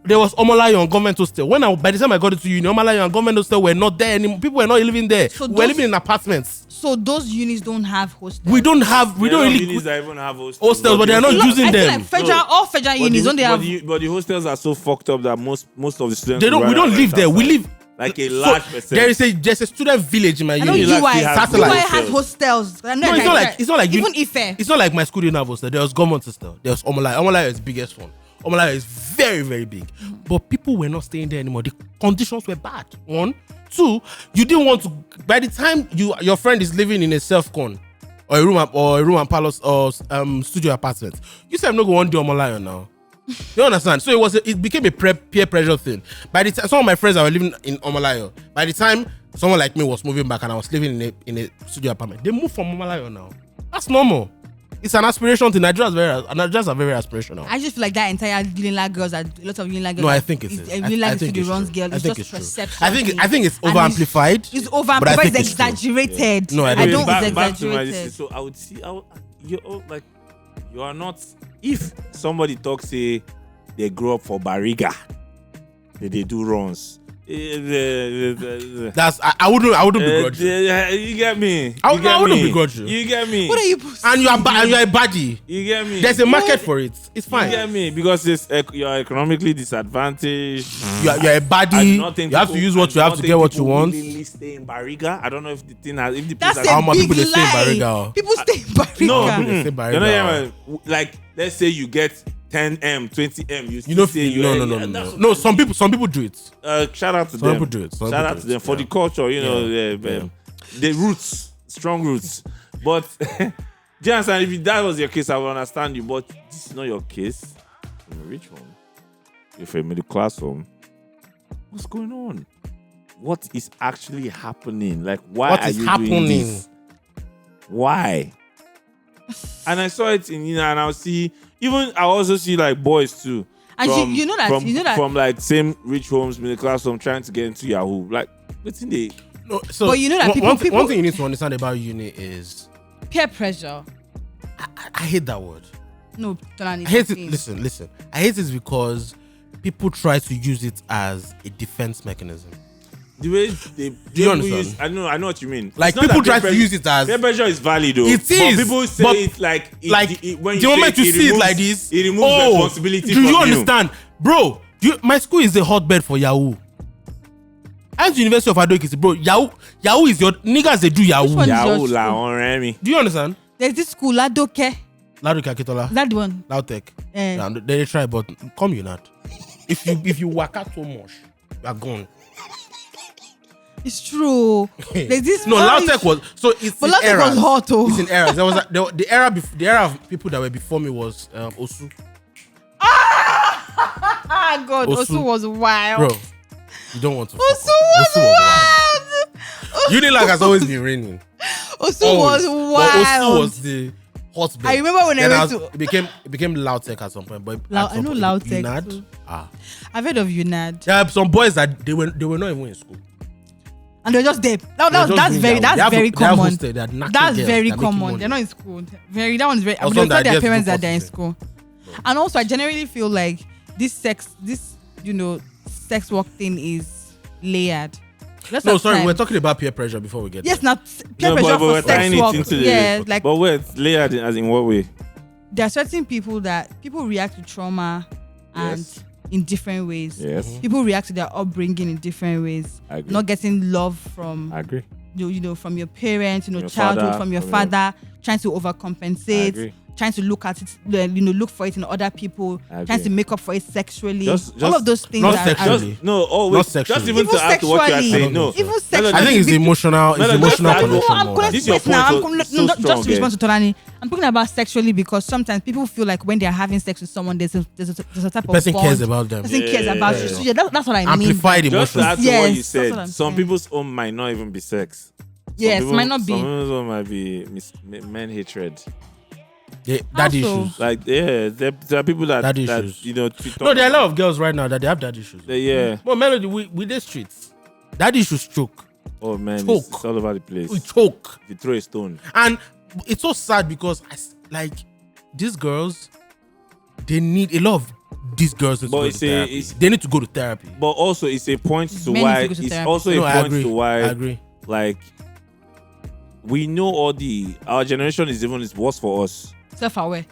there was Omolayo and government hostel. By the time I got into uni, Omolayo and government hostel were not there anymore. People were not living there. So We were those- living in apartments. So those unis don't have hostels. We don't really unis that even have hostels, hostels, but they are not I using feel them. like federal, No. all federal unis don't they have? But the hostels are so fucked up that most of the students We don't live there. We live like a so large percent. there's a student village in my I know uni. Unilag UI. still has UI hostels. has hostels. I know No, it's not like even Ife. It's not like my school didn't have hostel. There was government hostel. There was Omolayo. Omolayo is the biggest one. Omolayo is very, very big. But people were not staying there anymore. The conditions were bad. One. Two, you didn't want to. By the time your friend is living in a self-con or a room and palace or studio apartment, you said I'm not going to do Omolayo now. You understand? So it became a peer pressure thing. By the time some of my friends that were living in Omolayo, by the time someone like me was moving back and I was living in a studio apartment, they moved from Omolayo now. That's normal. It's an aspiration thing. Nigerians are very aspirational. I just feel like that entire Unilag girls, a lot of Unilag girls. No, I think it is. Unilag I is to think the it's runs true. girl. I It's think just it's true. perception. I think it's And over amplified. It's over but I amplified. think It's it's true. exaggerated. No, I I don't don't. think It's back to my exaggerated. so I would see you're like you are not. If somebody talks say they grew up for Bariga, they do runs. That's I wouldn't begrudge you. You get me. I You get wouldn't me. begrudge you. You get me. What are you? And you're a baddie. You get me. There's a market for it. It's You fine. get me because you're economically disadvantaged. You're a I baddie. don't think You have to people- use what you I have don't to think get what you people want. willingly stay in Bariga. I don't know if the thing has. If the place That's has, a more big people they stay in lie. Bariga? People stay in Bariga. no, They say Bariga. you know, yeah, like let's say you get 10M, 20M. You know, say no. Some people do it. Shout out to Some them. people do it. Some Shout people out do to it. them for Yeah. the culture. You know, Yeah. the roots, strong roots. But do you understand? If that was your case, I would understand you. But this is not your case. From a rich home, if you're a middle class home, what's going on? What is actually happening? Like, why What are is you happening? doing this? Why? And I saw it in and I'll see. Even I also see like boys too. And you know that from like same rich homes, middle class home, trying to get into Yahoo. Like, what's in the No, so But you know that one people- thing you need to understand about uni is peer pressure. I hate that word. No, Tonani, I hate it. Listen. I hate it because people try to use it as a defense mechanism. the way they you understand? use, I know what you mean. Like, It's not people that try peer to use it as peer pressure is valid though. It is, But people say but it like when the you moment say you it see it removes- like this, it removes responsibility do from you understand, bro? My school is a hotbed for Yahoo. I went to University of Ado-Ekiti, bro. Yahoo is your niggas. They do Yahoo. one? Yahoo Just- la on Remy. Do you understand? There's this school, Ladoke. Ladoke Akitola. Is that the one? Lautech. Eh. Yeah, they try, but come you not. If you work out so much, you are gone. It's true. There's this. No, Lautech was so it's But in Lautech eras. was hot, oh. It's in eras. There was the era of people that were before me was Osu. Ah, God, Osu. Osu was wild. Bro, you don't want to. Osu fuck up. was wild. Unilag has always been raining. Osu Always. was But Osu wild. was the hotbed. I remember when Then I went to. it became Lautech at some point. But at I some know point, Lautech Unad, too. Ah, I've heard of UNAD, there are some boys that they were not even in school. and they're just there. They're just That's doing very Yahoo. They have- very they have common. hosted, they are knacking That's girls, very they're making common. money. They're not in school. That one's very. I Also, mean, they'll that tell their ideas parents do that they're in courses. school. And also, I generally feel like this sex work thing is layered. Lots No, of sorry, times- we're talking about peer pressure before we get Yes, there. not peer No, pressure but we're for sex tying it work. into the. Yeah, like But wait, layered as in what way? there are certain people that people react to trauma and Yes. in different ways. Yes, People react to their upbringing in different ways. I agree. Not getting love from I agree. from your parents, Your childhood, father, from your from your- father, trying to I overcompensate, agree. trying to look at it, look for it in other people, I trying agree. to make up for it sexually. Just- All of those things not are sexually. Just no. Oh Not wait. sexually. Just even Even to add to what you are sexually. saying. No. Even No, sexually. I think it's the emotional. It's No, the no, emotional just- connection. I'm more. correct. This is your Wait now, point, I'm so just to strong, respond to Tolani. I'm talking about sexually because sometimes people feel like when they're having sex with someone, there's a type of person bond. cares about them. Person cares about you. So yeah, that's what I mean. Amplified Just to emotions. add to Yes, what you that's what said, I'm some saying. people's own might not even be sex. Yes, might not be. Some people's own might be men hatred. Daddy Also- issues. Like there are people that Daddy issues. tweet No, there are a lot of girls right now that they have daddy issues. Yeah. Well, Melody, we the streets. Daddy issues choke. Oh man, Choke. it's all over the place. We choke. If you throw a stone. And it's so sad because these girls, they need a lot of these girls need to But go it's to a- therapy. it's- They need to go to therapy. But also it's a point to Men need why to go to it's therapy. also No, a I point agree. to why I agree. like we know our generation is worse for us. Self-aware.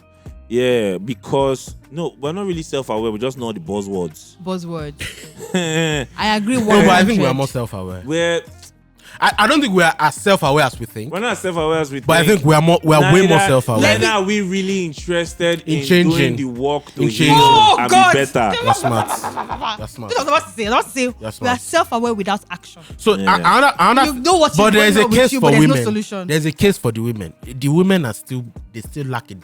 Yeah, because no, we're not really self-aware, we just know the buzzwords. Buzzword. I agree. No, but I think we are 100. more self-aware. We're I don't think we are as self-aware as we think. not self-aware as we But I think. think we are way more self-aware. Neither are we really interested In in changing. doing the work to In heal changing. Oh, and God. be better. You're smart. You're smart. I was about to say. Yes, We are ma'am. self-aware without action. So Yeah. another, You know what is but there is a going on with case you, for but there's no women. solution. There's a case for the women. The women are still lack a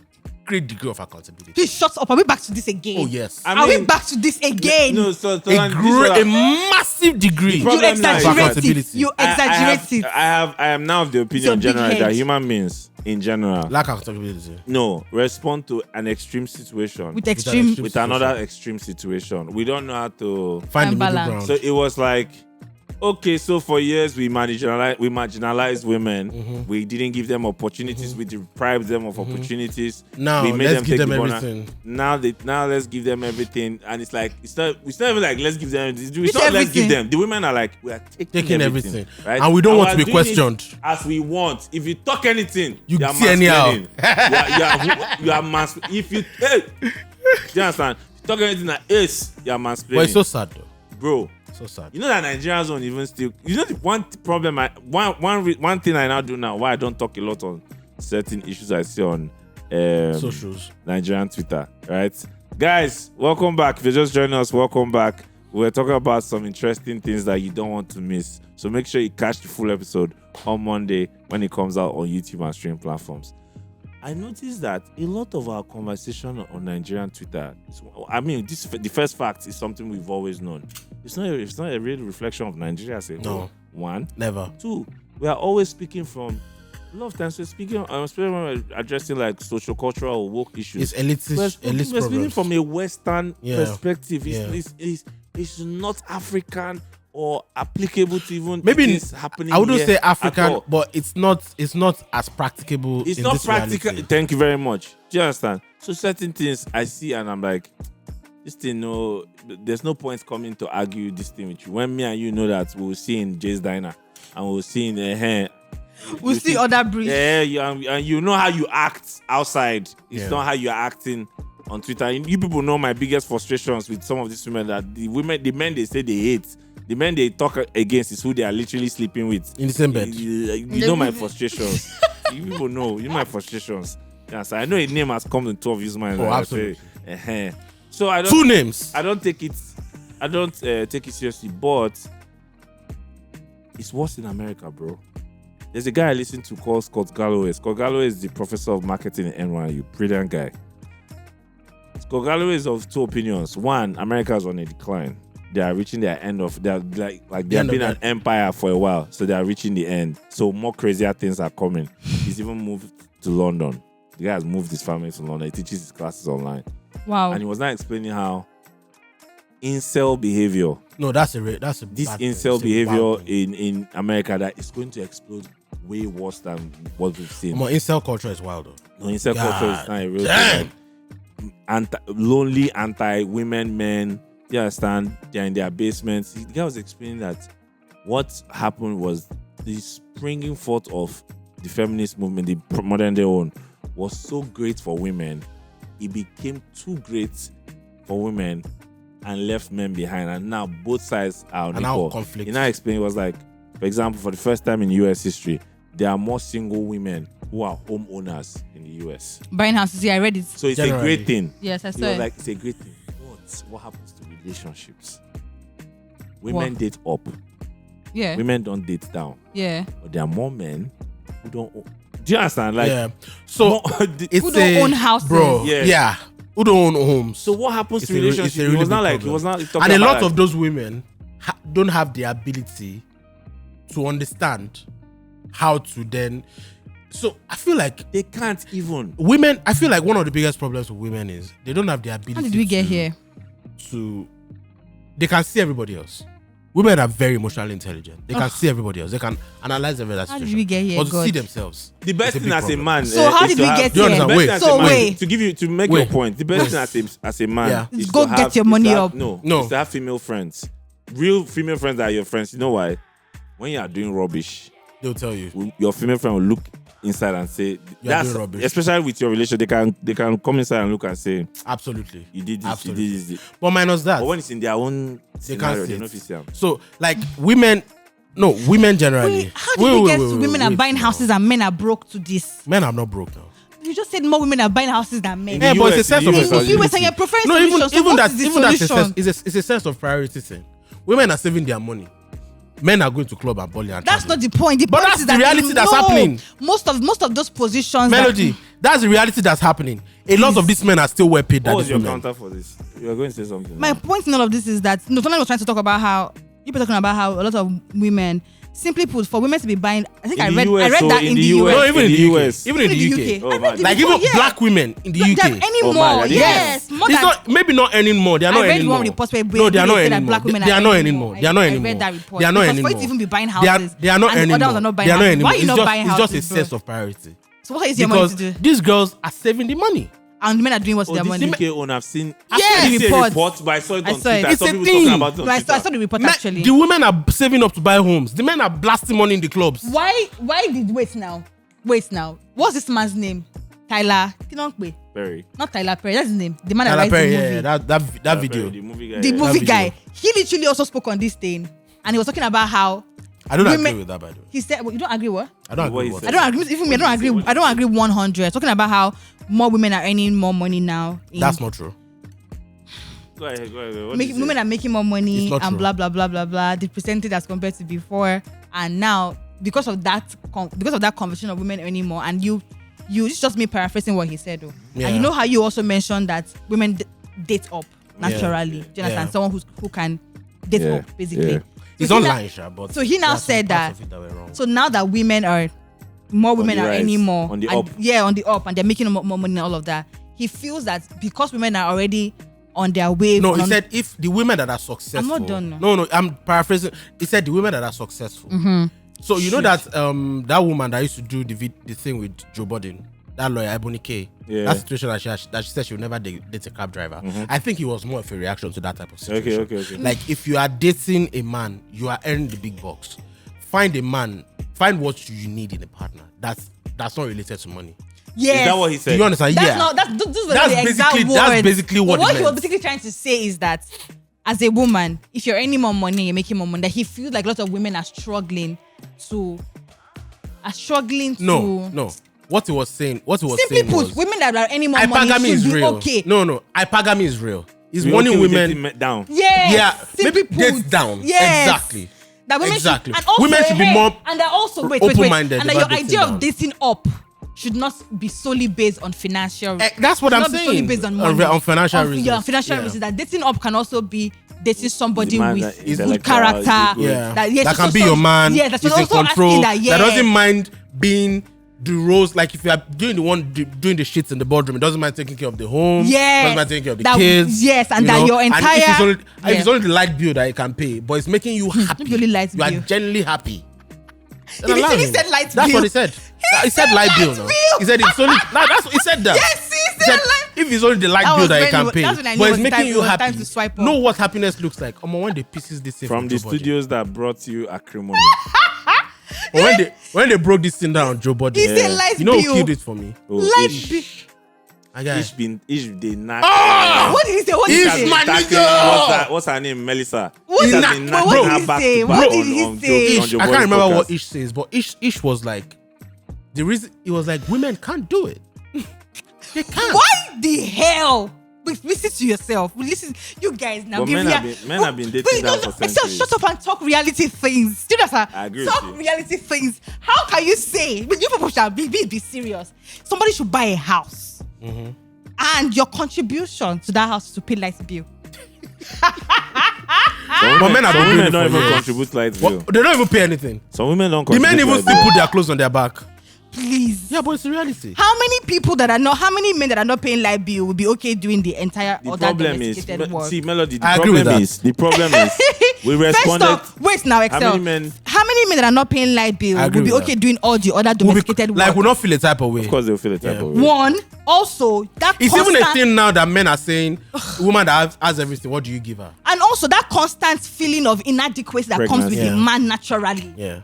great degree of accountability. Please shut up. Are we back to this again? Oh yes, Are we back to this again? No, so a massive degree. The problem You now is- exaggerate it. Accountability. You exaggerate it. I am now of the Your opinion big generally that head. human beings in general Lack of accountability. no respond to an extreme situation With extreme. extreme- with another extreme situation. We don't know how to. Find the middle Balance. ground. So it was like, okay, so for years we marginalized women. Mm-hmm. We didn't give them opportunities. We deprived them of opportunities. Now, we made let's them give take them the bonus. everything. Now let's give them everything. And it's like it's not even like let's give them. It's It's not let's give everything. them. The women are like we are taking everything. right? And we don't want to we're be doing it questioned. as we want. If you talk anything, You are see anyhow. mansplaining. You are if you do you understand? If you talk anything like ace, you are mansplaining. But it's so sad though. Bro. So sad. You know that Nigerians don't even still. You know the one problem. One thing I now do now. Why I don't talk a lot on certain issues I see on Socials. Nigerian Twitter. Right, guys, welcome back. If you're just joining us, welcome back. We're talking about some interesting things that you don't want to miss. So make sure you catch the full episode on Monday when it comes out on YouTube and streaming platforms. I noticed that a lot of our conversation on Nigerian Twitter, the first fact is something we've always known. It's not a real reflection of Nigeria as a whole. No. One. Never. Two, we are always speaking from, a lot of times we're speaking, especially when we're addressing like social, cultural, or woke issues. It's elitist. We're elitist speaking problems. from a Western Yeah. perspective. Yeah. It's not African or applicable to even Maybe things happening I wouldn't here say at African, all. but it's not as practicable. It's in not this practical. reality. Thank you very much. Do you understand? So certain things I see and I'm like, this thing, no, there's no point coming to argue this thing with you. When me and you know that we'll see in Jay's Diner and we'll see in We'll see other breeds. Yeah, and you know how you act outside. It's Yeah. not how you're acting on Twitter. You people know my biggest frustrations with some of these women, that the men they say they hate, The men they talk against is who they are literally sleeping with. In the same bed. You know my frustrations. You people know. You know my frustrations. Yes, I know a name has come into his mind. Oh, absolutely. So I don't. 2 names. I don't take it. I don't take it seriously, but it's worse in America, bro. There's a guy I listen to called Scott Galloway. Scott Galloway is the professor of marketing at NYU. Brilliant guy. Scott Galloway is of 2 opinions. One, America is on a decline. They are reaching their end of. They are like they have been an empire for a while, so they are reaching the end. So more crazier things are coming. He's even moved to London. The guy has moved his family to London. He teaches his classes online. Wow. And he was not explaining how incel behavior. No, that's this incel behavior in America that is going to explode way worse than what we've seen. Incel culture is wild though. No, incel culture is not a real thing. Lonely anti-women men. You understand? They're in their basements. The guy was explaining that what happened was the springing forth of the feminist movement, the modern day one, was so great for women. It became too great for women and left men behind. And now both sides are on equal. Conflict. He now explained, it was like, for example, for the first time in US history, there are more single women who are homeowners in the US. Buying houses, yeah, I read it. So it's a great thing. Yes, I saw it. Like, it's a great thing. But what happens to relationships? Women date up. Yeah. Women don't date down. Yeah. But there are more men who don't. Do you understand? Like, yeah. So it's who don't own houses, bro. Yeah. Who don't own homes. So what happens to relationships? It was not like it was not. And a lot of those women don't have the ability to understand how to then. So I feel like they can't even. Women, I feel like one of the biggest problems with women is they don't have the ability. How did we get here? They can see everybody else. Women are very emotionally intelligent. They can see everybody else. They can analyze every other situation. How did we get here? Or to see themselves. The best thing as a man. So how did we get here? To make your point, the best thing as a man is go to get your money up. No. Is to have female friends. Real female friends that are your friends. You know why? When you are doing rubbish, they'll tell you. Your female friend will look inside and say that's rubbish. Especially with your relation, they can come inside and look and say, absolutely, you did this, absolutely. You did this. But minus that, but when it's in their own scenario, they can't see them. So like women generally. How did we get to women are buying houses and men are broke to this? Men are not broke now. You just said more women are buying houses than men. Yeah, but it's a sense of responsibility. You were saying you're preferring solutions. Even that it's a sense of priority thing. Women are saving their money. Men are going to club and bowling. That's not the point. The but point that's is the reality that's happening. Most of those positions. Melody, that's the reality that's happening. A lot of these men are still well paid. What was your counter for this? You are going to say something. My point in all of this is that someone was trying to talk about how you were talking about how a lot of women. Simply put, for women to be buying, I think I read that in the US. No, even in the US. Even in the UK. Oh, like even black women in the UK. They're earning more. Yes. More it's not, maybe not earning more. They are not earning more. No, they are not earning more. They are not earning more. They are not earning more. I read that report. They are not earning more. For it to even be buying houses. They are not earning more. They are not earning more. Why are you not buying houses? It's just a sense of priority. So what is your money to do? These girls are saving the money. And men are doing what's their money. UK owner, I've seen report, but I saw it on Twitter. It's a thing. I saw the report actually. The women are saving up to buy homes. The men are blasting money in the clubs. Why did wait now? What's this man's name? Tyler Perry. Not Tyler Perry. That's his name. The man Tyler that writes Perry, the movie. That video. The movie guy. The movie guy. He literally also spoke on this thing, and he was talking about how. I don't agree with that, by the way. He said, well, "You don't agree what? I don't agree. I don't agree. Even me, I don't agree. I don't agree 100. Talking about how more women are earning more money now. That's not true. Go ahead. Women are making more money and true. blah blah blah blah blah. The percentage as compared to before, and now because of that conversation of women earning more, and you it's just me paraphrasing what he said, though. Yeah. And you know how you also mentioned that women date up naturally. Yeah. Do you understand? Someone who can date up basically. Yeah. It's online, but so he now said that. So now that more women are earning more on the and, up. Yeah, on the up, and they're making more money and all of that. He feels that because women are already on their way. No, he said if the women that are successful. I'm not done. No, I'm paraphrasing. He said the women that are successful. Mm-hmm. So you know that that woman that used to do the thing with Joe Budden, that lawyer Ebony K. Yeah. That situation that she said she would never date a cab driver. Mm-hmm. I think it was more of a reaction to that type of situation. Okay. Like if you are dating a man, you are earning the big bucks. Find a man. Find what you need in a partner. That's not related to money. Yes. Is that what he said? Do you understand? That's yeah. Not, that's the exact words. That's basically what he was basically trying to say is that as a woman, if you're earning more money, you're making more money, that he feels like a lot of women are struggling to. No. What he was saying Simply put, was, women that are earning more money hypergamy should is be real. okay. No, hypergamy is real. It's We're wanting okay with women dating down. Yes. Yeah, maybe simply dates put. down. Yes. Exactly. That women Exactly. should, and also, Women should be more and they're also wait. open-minded And that your about dating idea down. of dating up should not be solely based on financial. That's what should I'm not be solely saying. based on money. On financial reasons. Yeah, financial Yeah. reasons. That dating up can also be dating somebody man with that good intellectual, character. is good. Yeah. That That can be your man. Yeah, that's He's in also control. asking that. Yeah. That doesn't mind being the roles. Like if you are doing doing the shits in the boardroom, it doesn't mind taking care of the home. Yes. Doesn't mind taking care of the That- kids. yes, and you that know? your And entire- if yeah. it's only the light bill that you can pay, but it's making you happy. only light you are bill. genuinely happy. He literally said light That's bill. what he said. He said light bill. No? bill. He said it's only. No, that's what he said. That. Yes, he He said said light. if it's only the light That bill was that you when can it- pay, that's when I knew but it it's was making time- you it was happy. time to swipe up. Know what happiness looks like. When they pieces this thing From the Joe Buddy. studios that brought you acrimony. Or when they broke this thing down, Joe Buddy. He said light You know who bill. killed it for me? Oh, Light ish. bill. Ish they knock. What did he say? What did he Ish, say? man. What's her name? Melissa. What Ish did has he- been but knocking what her did he back say? to What back did on- he on say? Joe- on Ish, Joe I can't Buddy's remember what podcast. Ish says, but Ish was like, the reason it was like women can't do it. They can't. Why the hell? Wait, listen to yourself. Listen, you guys now. But give men me have been dating down for Excel, centuries. shut up and talk reality things. Do you understand? I agree with Talk you. reality things. How can you say? But you people should be serious. Somebody should buy a house, and your contribution to that house is to pay light bill. But men have been doing women it don't for even years. contribute light bill. They don't even pay anything. Some women don't The contribute. men even light still bill. put their clothes on their back. Please. Yeah, but it's the reality. How many men that are not paying light bill will be okay doing the entire The other problem is, domesticated work? see, Melody. I agree with that. The problem is, we responded. First off, wait now, Excel. How many men that are not paying light bill I agree will be with okay that. doing all the other We'll be- domesticated work? like, we'll not feel a type of way. Of course, they'll feel the type Yeah. of way. One, also that It's constant, even a thing now that men are saying, woman that has everything, what do you give her? and also that constant feeling of inadequacy that comes with Pregnancy. a man naturally. Yeah.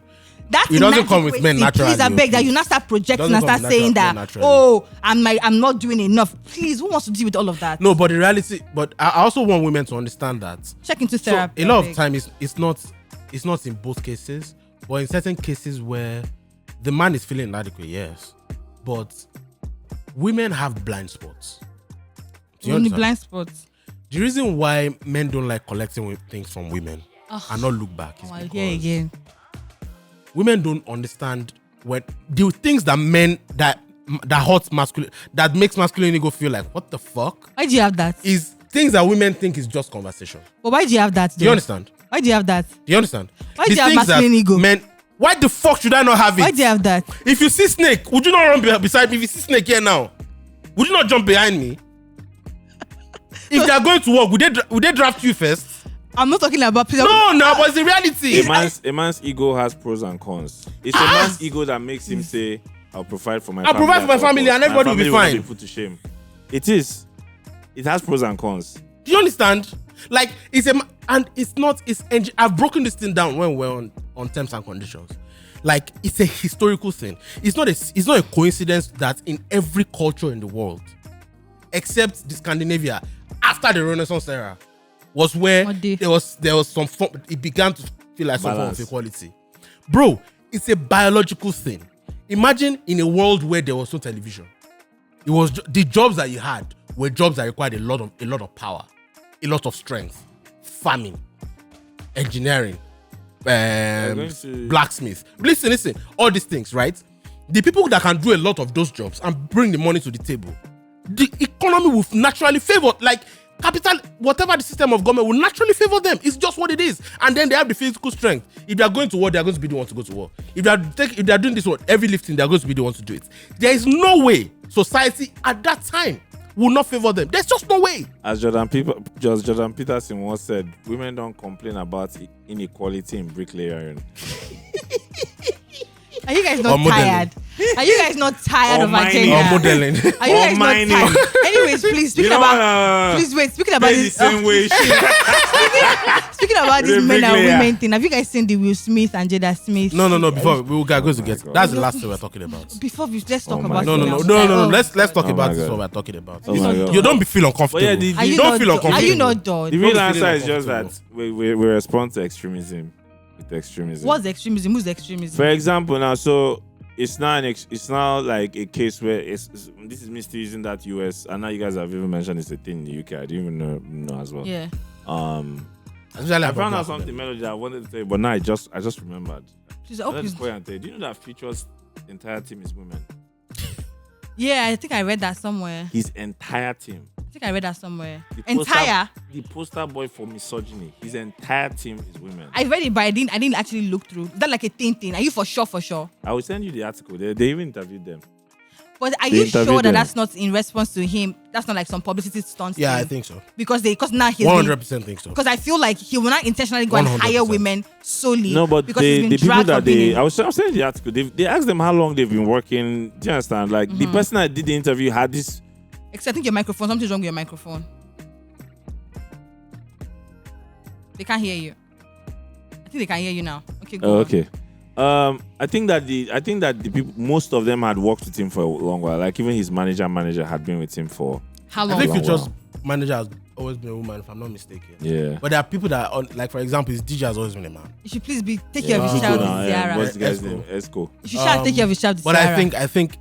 That It doesn't come with men inadequacy, naturally, Please, I beg that please. you not start projecting Doesn't and come start with saying that. naturally. Oh, I'm not doing enough. Please, who wants to deal with all of that? No, but the reality, but I also want women to understand that. Check into So therapy. a lot I of beg. time it's not in both cases, but in certain cases where the man is feeling inadequate, yes. But women have blind spots. Do you Only understand? blind spots. The reason why men don't like collecting things from women and not look back is Oh, because here again. women don't understand when the things that men that hurts masculine, that makes masculinity go feel like, what the fuck, Why do you have that? is things that women think is just conversation. But why do you have that? Do you understand? Why do you have that? Do you understand? Why do you have masculine ego? Men, why the fuck should I not have it? Why do you have that? If you see snake, would you not run beside me? If you see snake here now, would you not jump behind me? If they are going to work, would they draft you first? I'm not talking about. No, but it's the reality. A man's ego has pros and cons. It's a man's ego that makes him say, "I'll provide for my I'll family. provide for my at all family costs. and everybody My will be family fine." not be put to shame. It is. It has pros and cons. Do you understand? Like I've broken this thing down when we're on terms and conditions. Like, it's a historical thing. It's not a coincidence that in every culture in the world, except the Scandinavia, after the Renaissance era, was where What day? there was some form, it began to feel like some form Balance. of equality. Bro, it's a biological thing. Imagine in a world where there was no television. It was the jobs that you had were jobs that required a lot of power, a lot of strength, farming, engineering, going to- blacksmith. Listen, all these things, right? The people that can do a lot of those jobs and bring the money to the table, the economy will naturally favor, like capital, whatever the system of government will naturally favor them. It's just what it is. And then they have the physical strength. If they are going to war, they are going to be the ones to go to war. If they are doing this work, every lifting, they are going to be the ones to do it. There is no way society at that time will not favor them. There's just no way. As Jordan Peterson once said, women don't complain about inequality in bricklaying. Are you guys Or not modeling. tired? Are you guys not tired Or of mining. Or agenda? modeling. Are you Or guys mining. not tired? Anyways, please You speaking don't about. wanna Please wait. Speaking about pay the this. same way. Speaking about The this men and bricklayer. women thing. Have you guys seen the Will Smith and Jada Smith? No. Before we will go to get. God. That's the last thing we're talking about. Before let's talk Oh about my it God. now. No. Oh. Let's talk Oh about my this. God. What we're talking about. Oh my God. You don't be feel uncomfortable. But yeah, Are you don't not feel done? uncomfortable. Are you not done? The real Don't be answer feeling is just that we respond to extremism with extremism. What's extremism? Who's extremism? For example, now, so it's now like a case where this is me still using that US, and now you guys have even mentioned it's a thing in the UK. I didn't even know as well. Yeah. Especially I about found out black something women. melody that I wanted to say, but now I just remembered. Please, I oh, wanted please. to call you and tell you, do you know that Future's entire team is women? Yeah, I think I read that somewhere. His entire team. I think I read that somewhere. The Entire. the poster boy for misogyny. His entire team is women. I read it, but I didn't actually look through. Is that like a thing? Are you for sure? I will send you the article. They even interviewed them. But are They you sure interviewed that them. that's not in response to him? That's not like some publicity stunt. Yeah, I thing? think so. Because now he's 100% think so. Because I feel like he will not intentionally go and hire 100%. women solely. No, but because he's been the people dragged that for being I'm saying the article. They asked them how long they've been working. Do you understand? Like the person that did the interview had this. Except I think your microphone. Something's wrong with your microphone. They can't hear you. I think they can hear you now. Okay, go on. Okay. I think that the people, most of them had worked with him for a long while. Like even his manager had been with him for. How I long? think Wow. Future's manager has always been a woman, if I'm not mistaken. Yeah. But there are people that, like for example, his DJ has always been a man. You should please take care of his Yeah. child, Nah, Ziara. What's the guy's Esco. name? Esco. You should take care of his child, But Ziara. I think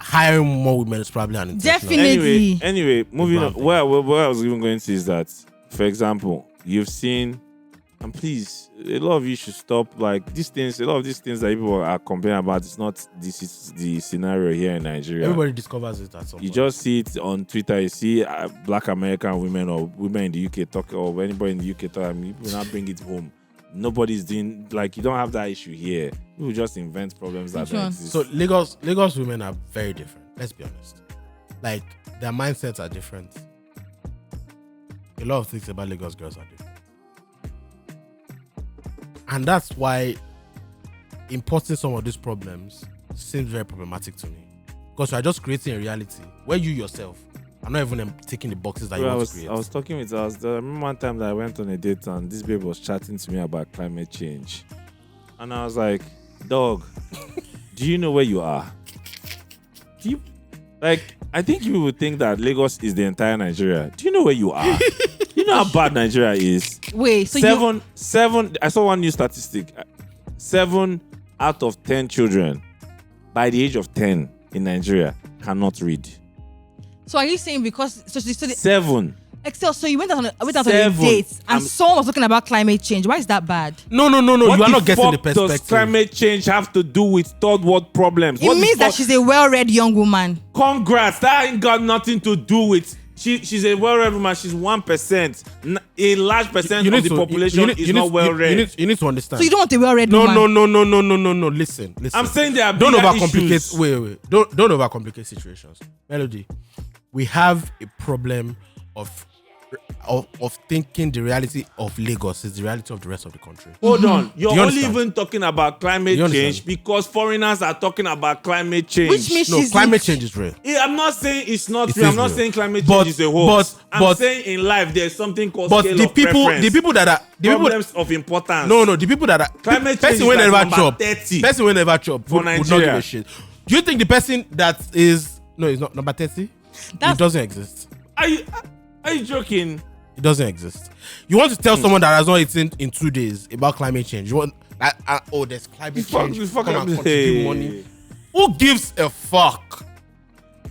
hiring more women is probably an intentional. Definitely. Anyway, moving on. Advantage. Where I was even going to is that, for example, you've seen, and please, a lot of you should stop like these things. A lot of these things that people are complaining about, it's not this is the scenario here in Nigeria. Everybody discovers it at some You point. just see it on Twitter. You see Black American women or women in the UK talk, or anybody in the UK talk. I mean, people not bring it home. Nobody's doing like you don't have that issue here. People just invent problems that Which one? exist. So Lagos women are very different. Let's be honest. Like their mindsets are different. A lot of things about Lagos girls are different. And that's why importing some of these problems seems very problematic to me. Because you are just creating a reality where you yourself are not even taking the boxes that you Well, want to create. I was talking with I remember one time that I went on a date and this babe was chatting to me about climate change. And I was like, dog, do you know where you are? Do you like I think you would think that Lagos is the entire Nigeria. Do you know where you are? You know how bad Nigeria is? Wait, so Seven I saw one new statistic. 7 out of 10 children by the age of 10 in Nigeria cannot read. So are you saying because so 7. Excel? So you went out on a Seven. date and I'm- someone was talking about climate change. Why is that bad? No. What You are not getting the fuck perspective. does climate change have to do with third world problems? It What the means that fuck- she's a well-read young woman. Congrats. That ain't got nothing to do with. She's a well-read woman. She's 1%. A large percent of the population is not well-read. You need to understand. So you don't want a well-read No. woman? Listen. I'm saying there are Don't bigger overcomplicate. issues. Wait. Don't overcomplicate situations. Melody, we have a problem of thinking the reality of Lagos is the reality of the rest of the country. Hold on. You're Do you only understand? even talking about climate You understand? change because foreigners are talking about climate change. Which means No, she's climate change is real. I'm not saying it's not It real. is I'm not real. saying climate But- change is a hoax. but- I'm but- saying in life there's something called But scale the of people preference. that are the people, Problems of importance. no, the people that are Climate change person is will like never number chop. 30 Person will never chop. for Would not give Nigeria. a shit. Do you think the person that is no, it's not number 30? It doesn't exist. Are you joking? It doesn't exist. You want to tell someone that has not eaten in 2 days about climate change? You want there's climate change. fuck Come up. and contribute money. Who gives a fuck?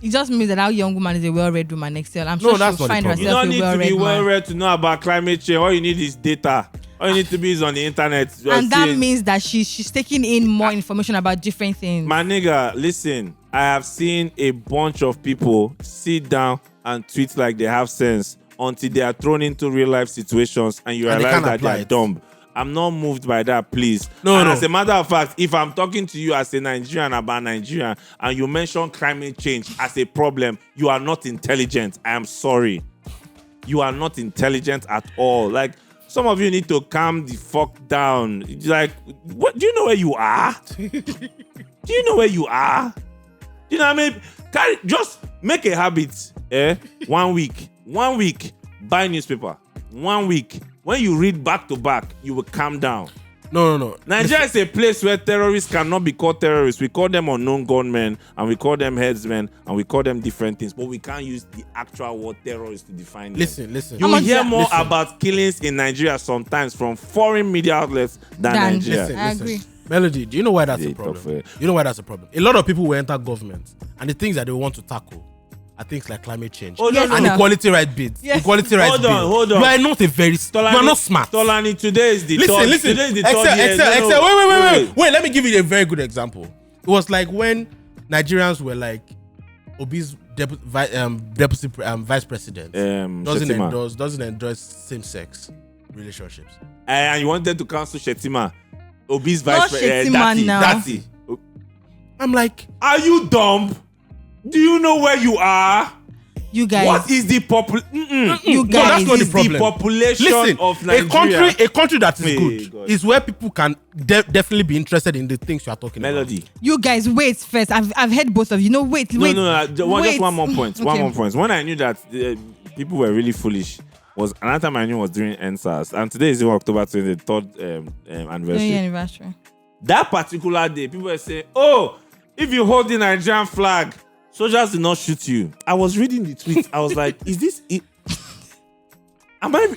It just means that our young woman is a well-read woman, Excel. I'm No, sure that's she'll not the find problem. You herself don't a need to well-read be man. well-read to know about climate change. All you need is data. All you need to be is on the internet. And that means that she's taking in more information about different things. My nigga, listen. I have seen a bunch of people sit down and tweet like they have sense until they are thrown into real life situations and you And they realize can't that apply they're it. dumb. I'm not moved by that, please. No. As a matter of fact, if I'm talking to you as a Nigerian about Nigeria and you mention climate change as a problem, you are not intelligent. I am sorry. You are not intelligent at all. Like, some of you need to calm the fuck down. Like, what? Do you know where you are? Do you know where you are? You know what I mean? Just make a habit. 1 week, buy newspaper. 1 week. When you read back to back, you will calm down. No. Nigeria is a place where terrorists cannot be called terrorists. We call them unknown gunmen, and we call them headsmen, and we call them different things. But we can't use the actual word terrorist to define them. Listen. You will hear more about killings in Nigeria sometimes from foreign media outlets than Nigeria. I agree. Melody, do you know why that's a problem? You know why that's a problem? A lot of people will enter government, and the things that they want to tackle are things like climate change and equality right bids. Yes. Equality right bids. Hold on. You are not a very... you are not smart. Tolani, today is the third. Listen. Today is the third year. Excel. Wait, let me give you a very good example. It was like when Nigerians were like, Obi's deputy vice president doesn't endorse same-sex relationships. And you wanted to cancel Shetima. Obi's vice president. Dati. I'm like, are you dumb? Do you know where you are? You guys. What is the population? You guys. No, that's not the problem. The population of Nigeria. A country that is good is where people can definitely be interested in the things you are talking Melody. about. You guys, wait first. I've heard both of you. No, wait. No. Just one more point. Okay. One more point. When I knew that people were really foolish, was another time I knew was during NSAS, and today is October 23rd anniversary. That particular day, people were saying, "Oh, if you hold the Nigerian flag, soldiers did not shoot you." I was reading the tweet. I was like, "Is this it? Am I?"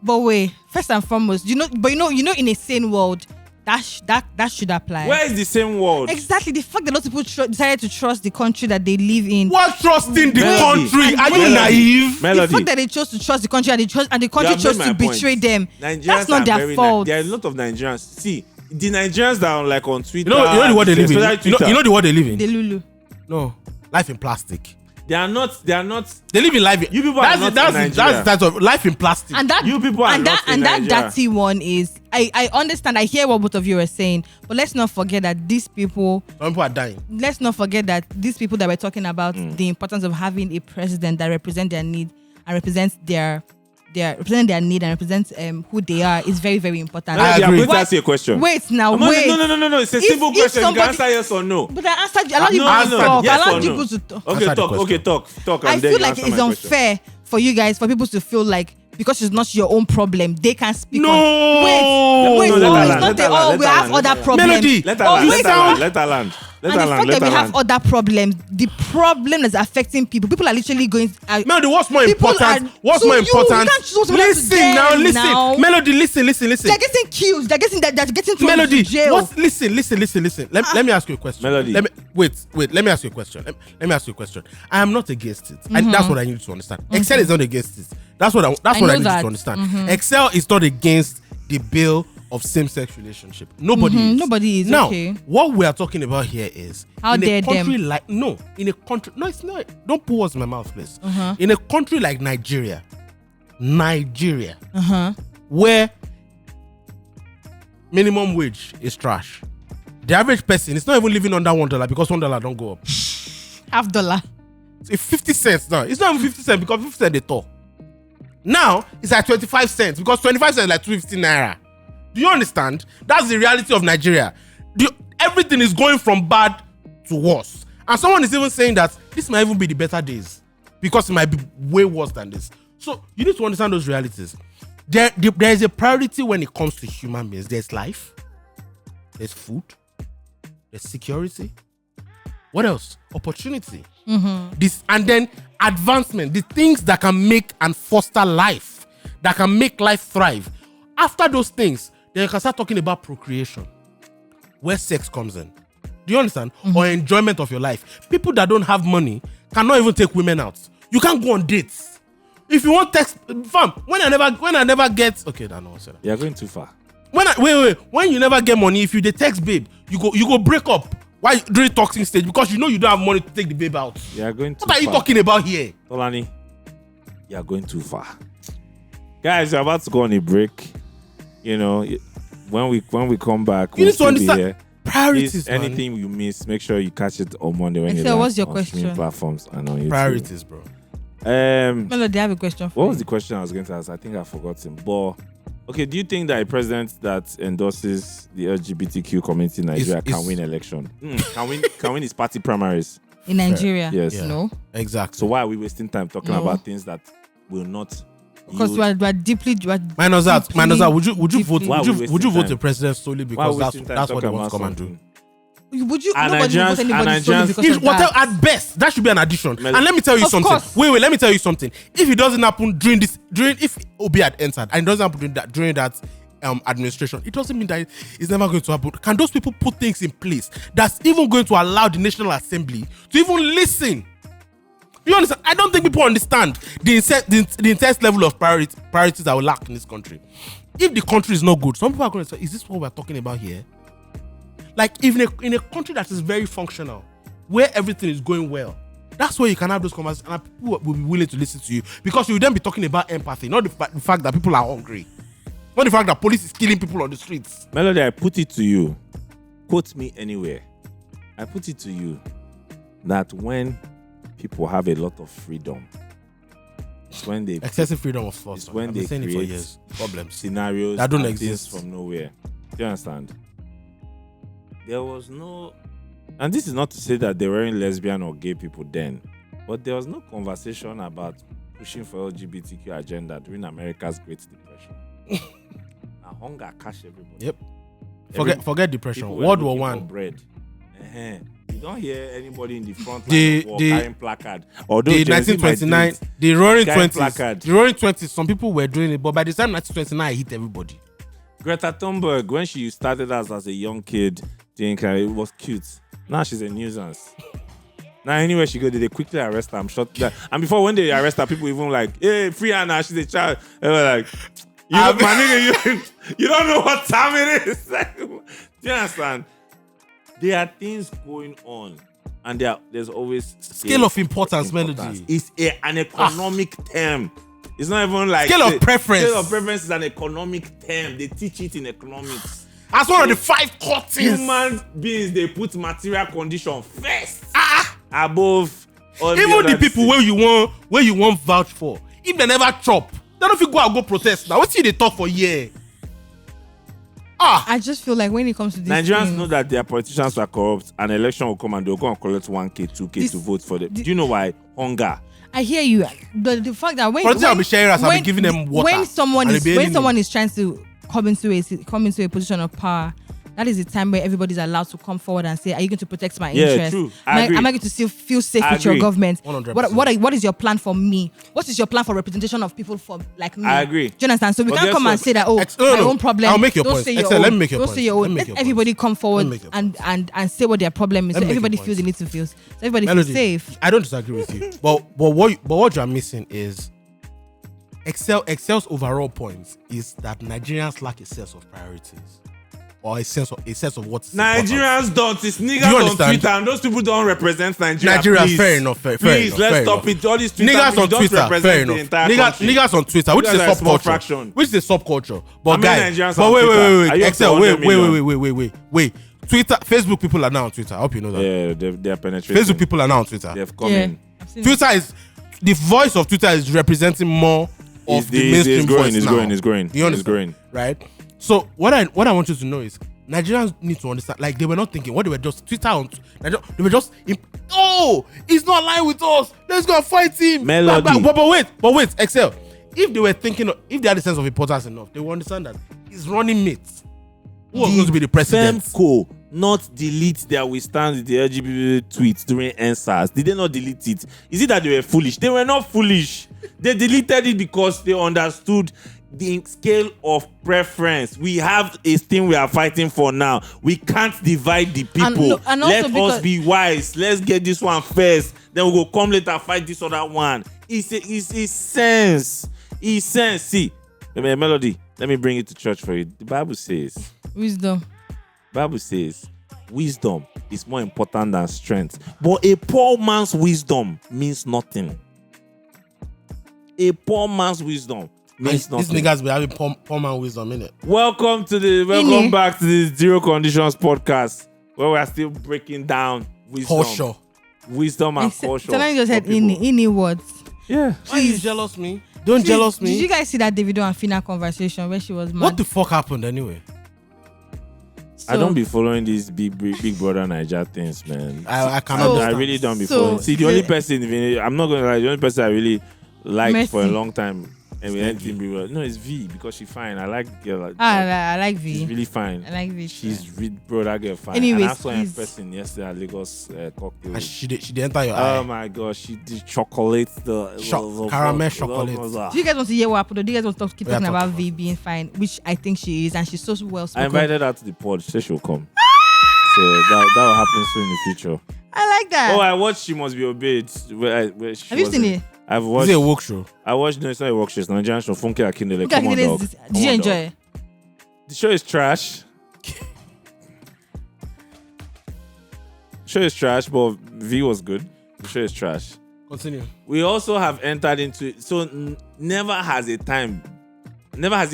But wait, first and foremost, you know, in a sane world, that should apply. Where is the same world? Exactly. The fact that a lot of people decided to trust the country that they live in. What trusting the Melody. country? Are you naive? Melody. The fact that they chose to trust the country and the country chose to betray them. That's not their fault. There are a lot of Nigerians. See, the Nigerians that are like on Twitter. You know the word they live in. You know the word they live in. The Lulu. No, life in plastic. They are not. They live in life. You people are not in Nigeria. That's of life in plastic. And that you people are not in Nigeria. And that dirty one is. I understand. I hear what both of you are saying, but let's not forget that these people. Some people are dying. Let's not forget that these people that we're talking about, the importance of having a president that represents their need and represents their need and represents who they are is very, very important. I agree. I'm going to ask you a question. Wait now, No. wait. It's a simple question. You can answer yes or no. But I answered. I allowed people to talk. Okay, talk. I And then feel you like answer it's my unfair for you guys, for people to feel like because it's not your own problem, they can speak No. on. Wait, No, it's not the all. We have other problems. Melody. Let her land. And the fact that we have other problems, the problem is affecting people. People are literally going. Melody, what's more important? Listen now. Melody, listen. They're getting killed. They're getting thrown Melody, to jail. Listen. Let me ask you a question. Melody. Wait. Let me ask you a question. Let me ask you a question. I am not against it, and that's what I need you to understand. Excel is not against it. That's what I need you to understand. Excel is not against the bill of same-sex relationship. Nobody is. Nobody is. Now, okay. what we are talking about here is How in dare a country them. like it's not. Don't put words in my mouth, please. In a country like Nigeria, where minimum wage is trash, the average person is not even living under $1 because $1 don't go up. $50. It's 50 cents now. It's not even 50 cents because 50 cents they talk. Now it's at 25 cents because 25 cents is like 250 naira. Do you understand? That's the reality of Nigeria. Everything is going from bad to worse. And someone is even saying that this might even be the better days because it might be way worse than this. So you need to understand those realities. There is a priority when it comes to human beings. There's life, there's food, there's security. What else? Opportunity. This and then advancement, the things that can make and foster life, that can make life thrive. After those things, then you can start talking about procreation, where sex comes in. Do you understand? Or enjoyment of your life. People that don't have money cannot even take women out. You can't go on dates. If you want text, fam, when I never get You're going too far. When you never get money, if you text babe, you go break up. Why during talking stage? Because you know you don't have money to take the babe out. You're going too far. What are you talking about here? Tolani, you're going too far. Guys, you're about to go on a break. You know, when we come back, you we'll need to understand here. priorities. Please, anything you miss, make sure you catch it on Monday when Excel, you're what's your on question? streaming platforms and on YouTube. Priorities, bro. Melody, I have a question for What you. was the question I was going to ask? I think I've forgotten. But Okay, do you think that a president that endorses the LGBTQ community in Nigeria can win election? Can win his party primaries? In Nigeria? Yes. Yeah. No. Exactly. So why are we wasting time talking about things that will not? Because we're deeply. Minus that, would you vote? Why are we wasting Would you vote time? the president solely because that's what they want to come and do? Would you? And Nobody would vote anybody solely because of that. At best, that should be an addition. And let me tell you Of something. course. Wait, let me tell you something. If it doesn't happen if Obi had entered and it doesn't happen during that administration, it doesn't mean that it's never going to happen. Can those people put things in place that's even going to allow the National Assembly to even listen? You understand? I don't think people understand the intense level of priorities that we lack in this country. If the country is not good, some people are going to say, is this what we're talking about here? Like, even in a country that is very functional, where everything is going well, that's where you can have those conversations and people will be willing to listen to you, because you will then be talking about empathy, not the fact that people are hungry, not the fact that police is killing people on the streets. Melody, I put it to you. Quote me anywhere. I put it to you that when people have a lot of freedom, it's when they excessive freedom of thought. It's when I've they been saying it for create years. Problems, scenarios that don't and exist things from nowhere. Do you understand? There was no, and this is not to say that there weren't lesbian or gay people then, but there was no conversation about pushing for LGBTQ agenda during America's Great Depression. Now hunger catch everybody. Yep. Forget depression. People were World War looking for One. bread. You don't hear anybody in the front line carrying placard. Although The Gen Z might 1929, do it. the Roaring Carrying 20s, placard. the Roaring 20s. Some people were doing it, but by the time 1929, it hit everybody. Greta Thunberg, when she started as a young kid, it was cute. Now she's a nuisance. Now anywhere she go, they quickly arrest her. I'm sure that. And before, when they arrest her, people even like, hey, free her now, she's a child. They were like, my nigga, you don't know what time it is. Do you understand? There are things going on, and there's always Scale of importance, Melody. It's an economic term. It's not even like Scale of preference. Scale of preference is an economic term. They teach it in economics. As one of the 5 core things. Human beings, they put material condition first above all Even the people things. where you want vouch for, if they never chop, they don't fit go and go protest. Now what see they talk for year? I just feel like when it comes to this, Nigerians know that their politicians are corrupt. An election will come and they'll go and collect 1K, 2K to vote for them. Do you know why? Hunger. I hear you. The fact that when Politicians will be sharing us, I'll be giving them water. When someone and is they'll be hailing when someone is trying to come into a position of power, that is the time where everybody's allowed to come forward and say, are you going to protect my interests? True. I agree. Am I going to still feel safe I with your agree. government? 100%. What is your plan for me? What is your plan for representation of people for like me? I agree. Do you understand? So we But can't guess come and what? say that, my own problem. I'll make your Don't point. say your Excel, own. let me make your Don't point. say your Let own. me make Let your everybody point. come forward Let me make your and say what their problem is. Let So me make everybody your feels they point. need to feel. So everybody Melody, feels safe. I don't disagree with you. but what you are missing is Excel's overall point is that Nigerians lack a sense of priorities. Or a sense of what's Nigerians don't. It's Do you niggas on understand? Twitter, and those people don't represent Nigeria. Nigeria, please. fair enough. Fair Please, enough, let's fair stop enough. it. All these Twitter Niggas people on don't Twitter, represent fair the enough. entire country. Niggas on Twitter, which You is guys a are a small subculture. fraction. Which is a subculture. But How many guys, Nigerians but on Twitter? Are wait, you up to Excel, 100 million? wait. Twitter, Facebook people are now on Twitter. I hope you know that. Yeah, they're penetrating. Facebook people are now on Twitter. They've come Yeah. in. I've seen it. Twitter is the voice of Twitter is representing more of the mainstream voice now. It's growing. You understand? Right? So what I want you to know is Nigerians need to understand. Like, they were not thinking. What they were just Twitter on. They were just. He's not lying with us. Let's go and fight him. Melody. But wait, Excel. If they were thinking, if they had a sense of importance enough, they would understand that he's running mates. Who was going to be the president? Femco not delete their we stand with the LGBT tweets during NSAS. Did they not delete it? Is it that they were foolish? They were not foolish. They deleted it because they understood the scale of preference. We have a thing we are fighting for now. We can't divide the people. And also Let us be wise. Let's get this one first. Then we'll go come later fight this other one. It's sense. It's sense. See, Melody, let me bring it to church for you. The Bible says, Wisdom. wisdom is more important than strength. But a poor man's wisdom means nothing. A poor man's wisdom means These nothing. niggas be having poor man wisdom, innit? Welcome back to the Zero Conditions podcast, where we are still breaking down wisdom. Culture. Wisdom and culture. Tell just for said people. in words. Yeah. Why you jealous me? Don't Please, jealous me. Did you guys see that Davido and Phyna conversation where she was mad? What the fuck happened anyway? I don't be following these big brother Niger things, man. I cannot. So- understand. I really don't be So, following. See, the only person, I'm not going to lie, the only person I really liked for a Mercy. long time, and we ended Big Brother. No, it's V, because she's fine. I like the girl. I like She's V. really fine. I like V. She's really, bro, that girl fine. Anyways, and I saw her in please. person yesterday at Lagos cocktail. And she did enter your Oh eye. my god, she did chocolate Caramel chocolate. Do you guys want to hear what happened? Or do you guys want to keep We are talking about talking V about being fine, which I think she is, and she's so well I spoken. invited her to the pod. She said she'll come. So that will happen soon in the future. I like that. Oh, I watched She Must Be Obeyed. Where she Have you was seen in- it? I've Is watched. it a work show? I watched. No, it's not a work show. It's a Nigerian show. Funke Akindele. Look at Come on, it, dog. did Come you on, enjoy dog. it? The show is trash. Show is trash, but V was good. The show is trash. Continue. We also have entered into never has it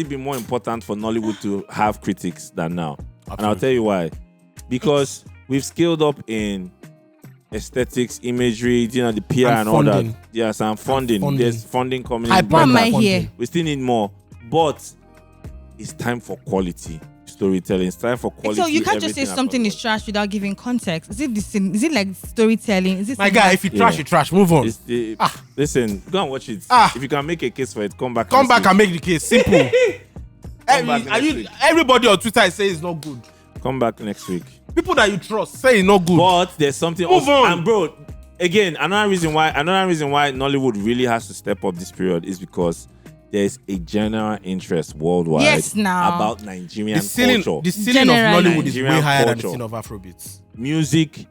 been more important for Nollywood to have critics than now. And I'll tell you why. Because we've scaled up in aesthetics, imagery, the PR and all that. funding. Yes, and funding. funding. There's funding coming Hype in. Why am I funding. here? We still need more. But it's time for quality storytelling. It's time for quality. So you can't just say everything something across is trash without giving context. Is it like storytelling? Is it My guy, if you trash, Yeah. you trash. Move on. It's the, Listen, go and watch it. Ah. If you can make a case for it, come back. Come back see. and make the case simple. Come back next week. Everybody on Twitter is saying it's not good. Come back next week. People that you trust say it's not good. But there's something Move else. on. And bro, again, another reason why Nollywood really has to step up this period is because there's a general interest worldwide Yes, now. about Nigerian the ceiling culture. of Generally. Nollywood is way Nigerian higher than the culture. scene of Afrobeats. Music,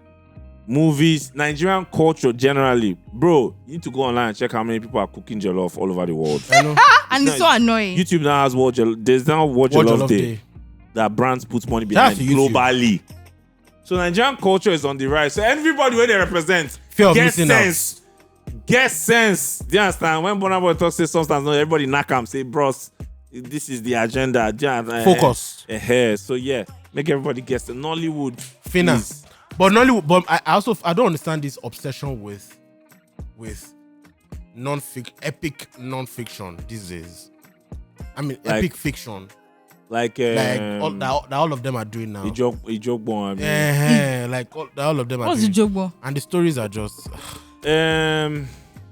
movies, Nigerian culture generally. Bro, you need to go online and check how many people are cooking jollof all over the world. I know. And it's so annoying. YouTube now has there's now World What Jollof Jollof Day Day. that brands put money behind That's YouTube. globally. So Nigerian culture is on the rise. So everybody where they represent, Fear of get missing sense. Get sense. Do you understand? When Burna Boy talks, say sometimes, no, everybody knock him, say, bros, this is the agenda. Do you understand? Focus. So yeah, make everybody guess. The Nollywood. Phyna. please. But Nollywood, but I don't understand this obsession with epic non-fiction these days. I mean, Like, epic fiction. Like All of them are doing now. Ijogbon, I mean. Like all of them are What's the doing. joke, bro? And the stories are just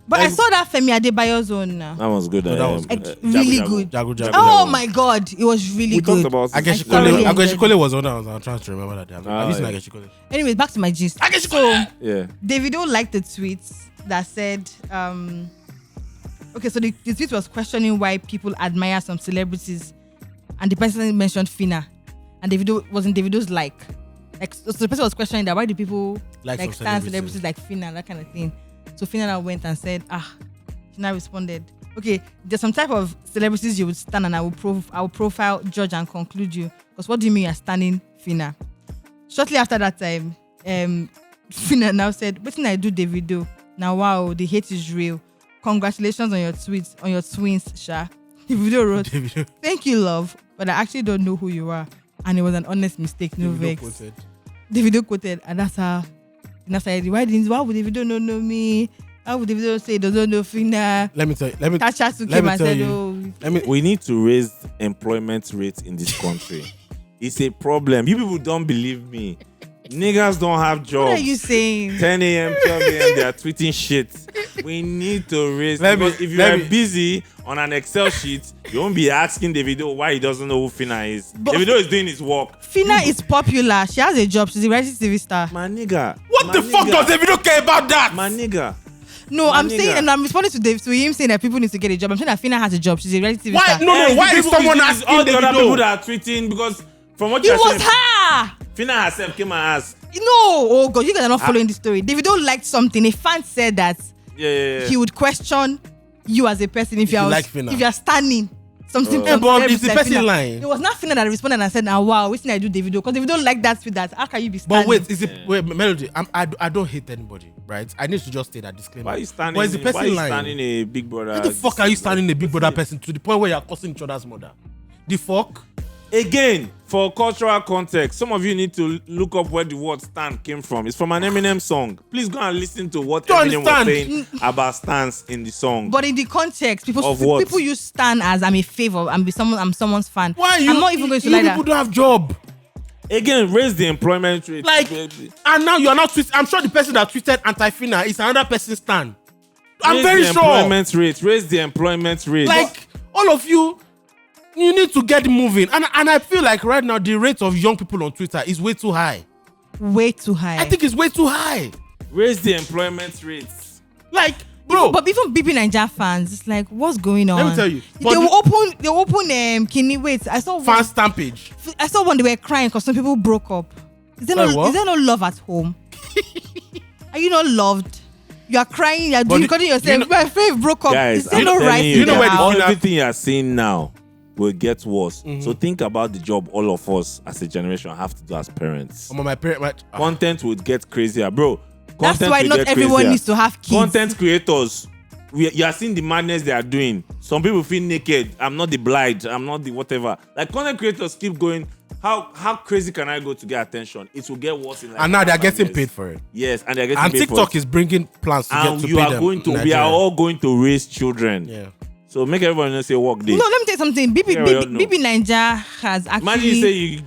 But I saw that Femi Adebayo's own now. that was good. No, that was Like, Jago really Jago. good. Jago Jago. Oh my god, it was really We good. talked about I guess this. thoroughly enjoyed Ageshikole was on. I was trying to remember that. Have you seen yeah. Ageshikole? Anyways, back to my gist. So Yeah. Davido liked the tweets that said, okay, so the tweet was questioning why people admire some celebrities, and the person mentioned Phyna, and Davido wasn't Davido's like. So the person was questioning that why do people Like like some stand celebrities. celebrities like Phyna, that kind of thing. So Phyna now went and said, she now responded, okay, there's some type of celebrities you would stand and I will profile, judge and conclude you. Because what do you mean you're standing Phyna? Shortly after that time, Phyna now said, what thing I do, Davido? Now, wow, the hate is real. Congratulations on your tweets, on your twins, Sha. Davido wrote, Davido. thank you, love, but I actually don't know who you are. And it was an honest mistake, no Davido vex. quoted. Davido quoted, and that's how. And that's why would Davido not know me? How would Davido say he doesn't know Phyna? Let me tell you. Let me Tasha let came me and tell said, you. oh, Let me. We need to raise employment rates in this country. It's a problem. You people don't believe me. Niggas don't have what jobs. are you saying? 10 a.m., 12 a.m., they are tweeting shit. We need to raise. Because if you are busy on an Excel sheet, you won't be asking Davido why he doesn't know who Phyna is. But Davido is doing his work. Phyna is popular. She has a job. She's a reality TV star. My nigga. What My the fuck nigga. does Davido care about that? My nigga. No, My I'm nigga. saying, and I'm responding to him saying that people need to get a job. I'm saying that Phyna has a job. She's a reality TV Why? star. No. It's Why the is people- someone it's asking all the other people Davido? that are tweeting? Because from what It you're was saying, her. Phyna herself came and asked. No, oh God, you guys are not following the story. Davido liked something. A fan said that Yeah. he would question you as a person if you you're like Phyna. if you're standing something. Yeah, but celebrity is the like person Phyna. lying? It was not Phyna that responded and said, "Now, wow, which thing I do, Davido?" Because Davido like that with that. How can you be standing? But wait, is it wait, Melody? I don't hate anybody, right? I need to just say that disclaimer. Why are you standing? But is the person why are you lying? standing a big brother? Why the fuck are you standing a big brother person to the point where you're cursing each other's mother? The fuck? Again, for cultural context, some of you need to look up where the word "stan" came from. It's from an Eminem song. Please go and listen to what Eminem was saying about stans in the song. But in the context, people use stan as I'm a favor. I'm someone's fan. Why I'm not even going to like that. People don't have job. Again, raise the employment rate. And now you are not tweeting. I'm sure the person that tweeted anti-Phyna is another person's stan. I'm very sure. Raise the employment rate. Like, all of you need to get moving. And I feel like right now, the rate of young people on Twitter is way too high. Way too high. I think it's way too high. Raise the employment rates. Like, bro. But even BB Nigeria fans, it's like, what's going on? Let me tell you. They will open Kini. Wait, I saw fan stampage. I saw one, they were crying because some people broke up. Is there no love at home? Are you not loved? You are crying, you are recording yourself. My faith broke up. Guys, is there no right? You know where everything you are seeing now will get worse. Mm-hmm. So think about the job all of us as a generation have to do as parents. Content would get crazier, bro. That's why not everyone needs to have kids. Content creators, you are seeing the madness they are doing. Some people feel naked. I'm not the blind. I'm not the whatever. Like content creators keep going. How crazy can I go to get attention? It will get worse. And now they're getting paid for it. Yes, and they're getting paid for it. And TikTok is bringing plans to get to pay them. We are all going to raise children. Yeah. So make everyone say work day. No, let me tell you something. BB Nigeria has actually. Imagine you say you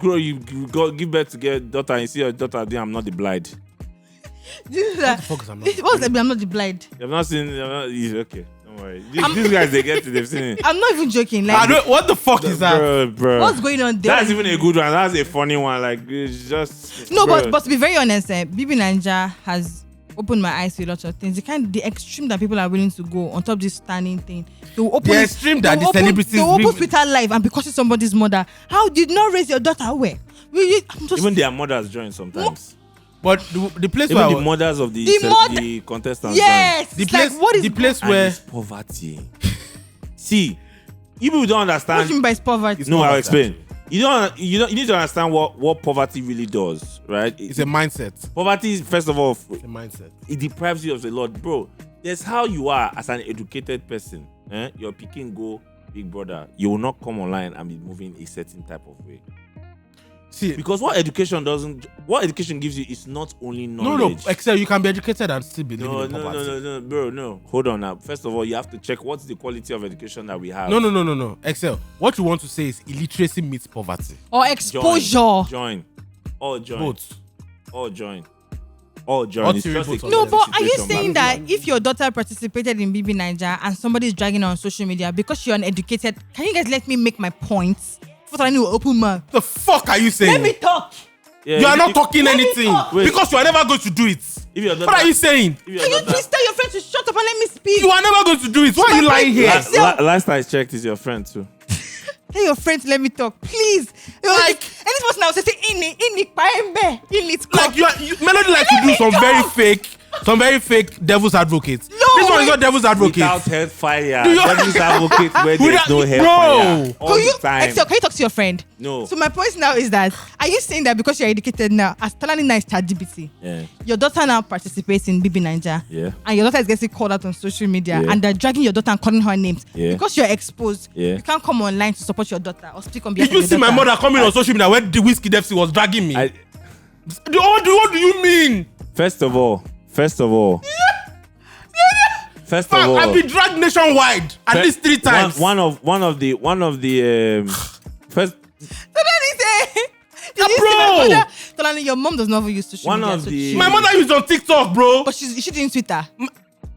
give birth to get a daughter and you see your daughter doing I'm not the blind. I'm not the blind. You've not seen. Okay. Don't worry. These guys, they get it. They've seen it. I'm not even joking. Like, what the fuck is that? Bro. What's going on there? That's even a good one. That's a funny one. Like, it's just... No, but to be very honest, BB Nigeria has opened my eyes to a lot of things. The extreme that people are willing to go on top of this standing thing. The extreme that the celebrities... They open Twitter live and because it's somebody's mother. How did you not raise your daughter? Where? Even their mothers join sometimes. But the place even where the mothers of the contestants. Yes. The place, like, what is the place where it's poverty. See, you people don't understand. What do you mean by poverty? No, I'll explain. You need to understand what poverty really does, right? It's a mindset. Poverty is, first of all, it's a mindset. It deprives you of a lot, bro. There's how you are as an educated person. Your picking go big brother. You will not come online and be moving a certain type of way. See, because what education gives you is not only knowledge. No, Excel, you can be educated and still be living in poverty. No, bro, no. Hold on now. First of all, you have to check what's the quality of education that we have. No. Excel, what you want to say is illiteracy meets poverty. Or exposure. Join. All join. Both. All join. It's just no, but are you saying that if your daughter participated in BB Nigeria and somebody is dragging her on social media because you're uneducated, can you guys let me make my points? I need to open mouth. The fuck are you saying? Let me talk. Yeah, you are not talking anything because you are never going to do it. What are you saying? Can you please tell your friend to shut up and let me speak? You are never going to do it. Why are you lying here? Last I checked, is your friend too. Tell your friend to let me talk, please. Like, and this person now say like you Melody like to do some very fake devil's advocates. No, this one is not devil's advocate. Without hellfire. Devil's advocate where there's no hellfire. All the time. Can you talk to your friend? No. So my point now is that, are you saying that because you're educated now, as Talani now is ChatGPT, your daughter now participates in BB Nigeria, and your daughter is getting called out on social media, and they're dragging your daughter and calling her names, because you're exposed, you can't come online to support your daughter or speak on behalf of your daughter. Did you see my mother coming on social media when the Whiskey Dempsey was dragging me? What do you mean? First of all, I've been dragged nationwide at least 3 times. One of the first. Tolani, your mom does not even use social media. My mother used on TikTok, bro. But she doing Twitter.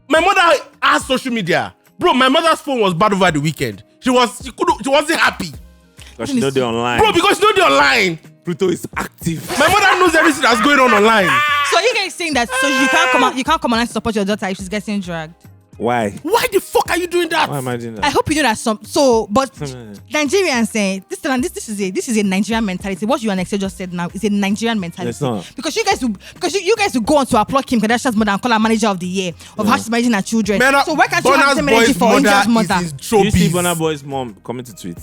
My mother has social media, bro. My mother's phone was bad over the weekend. She wasn't happy. Because she know they're online. Bro, because she know they're online. Pluto is active. My mother knows everything that's going on online. So you guys saying that you can't come online to support your daughter if she's getting dragged? Why? Why the fuck are you doing that? Why am I doing that? I hope you know that but Nigerians say this is a Nigerian mentality. What you and Excel just said now is a Nigerian mentality. It's not. Because you guys will go on to applaud Kim Kardashian's mother and call her manager of the year of how she's managing her children. So why can't you have the same energy for Angel's mother? Do you see Burna Boy's mom coming to tweet?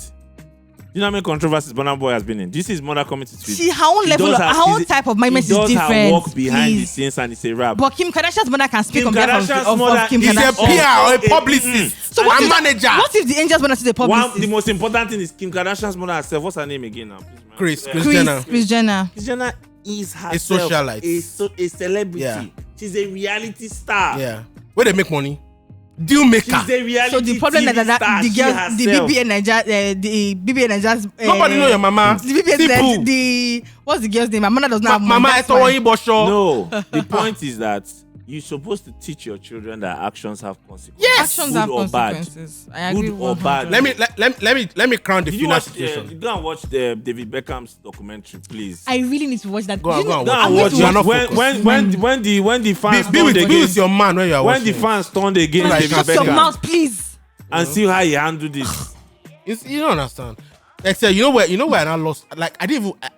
you know how many controversies Burna Boy has been in? This is mother coming to tweet. She her own level, her own type of mindset is different. She does her work behind the please. scenes and it's a rap. But Kim Kardashian's mother can speak Kim on behalf Kardashian's of mother Kim is He's a Kardashian. PR or a publicist. So what a if, manager. what if the angel's mother is a publicist? The most important thing is Kim Kardashian's mother herself. What's her name again now? Please, man. Kris Jenner. Kris Jenner. Kris Jenner is herself A socialite. a celebrity. Yeah. She's a reality star. Yeah. Where they make money? Deal maker. She's a reality So the problem TV is that star, the she girls, the herself. BB and Nigeria, the BB and Nigeria's. Nobody know your mama. The BB and Simple. the what's the girl's name? My mother does not have money. Mama That's why. Etowo Bosho. No, the point is that you're supposed to teach your children that actions have consequences. Yes. Actions Good have or bad. consequences. I agree. Good or bad. 100%. Let me crown the Did you Phyna watch? situation. Go and watch the David Beckham's documentary, please. I really need to watch that. Go on, You know, go on, I'm watch going it. to You're watch- not when the fans Be turned with against your man when you are when watching. the fans turned against Like, David Shut your Beckham mouth, please. and see how he handled this. You don't understand. Except you know where I now lost. Like I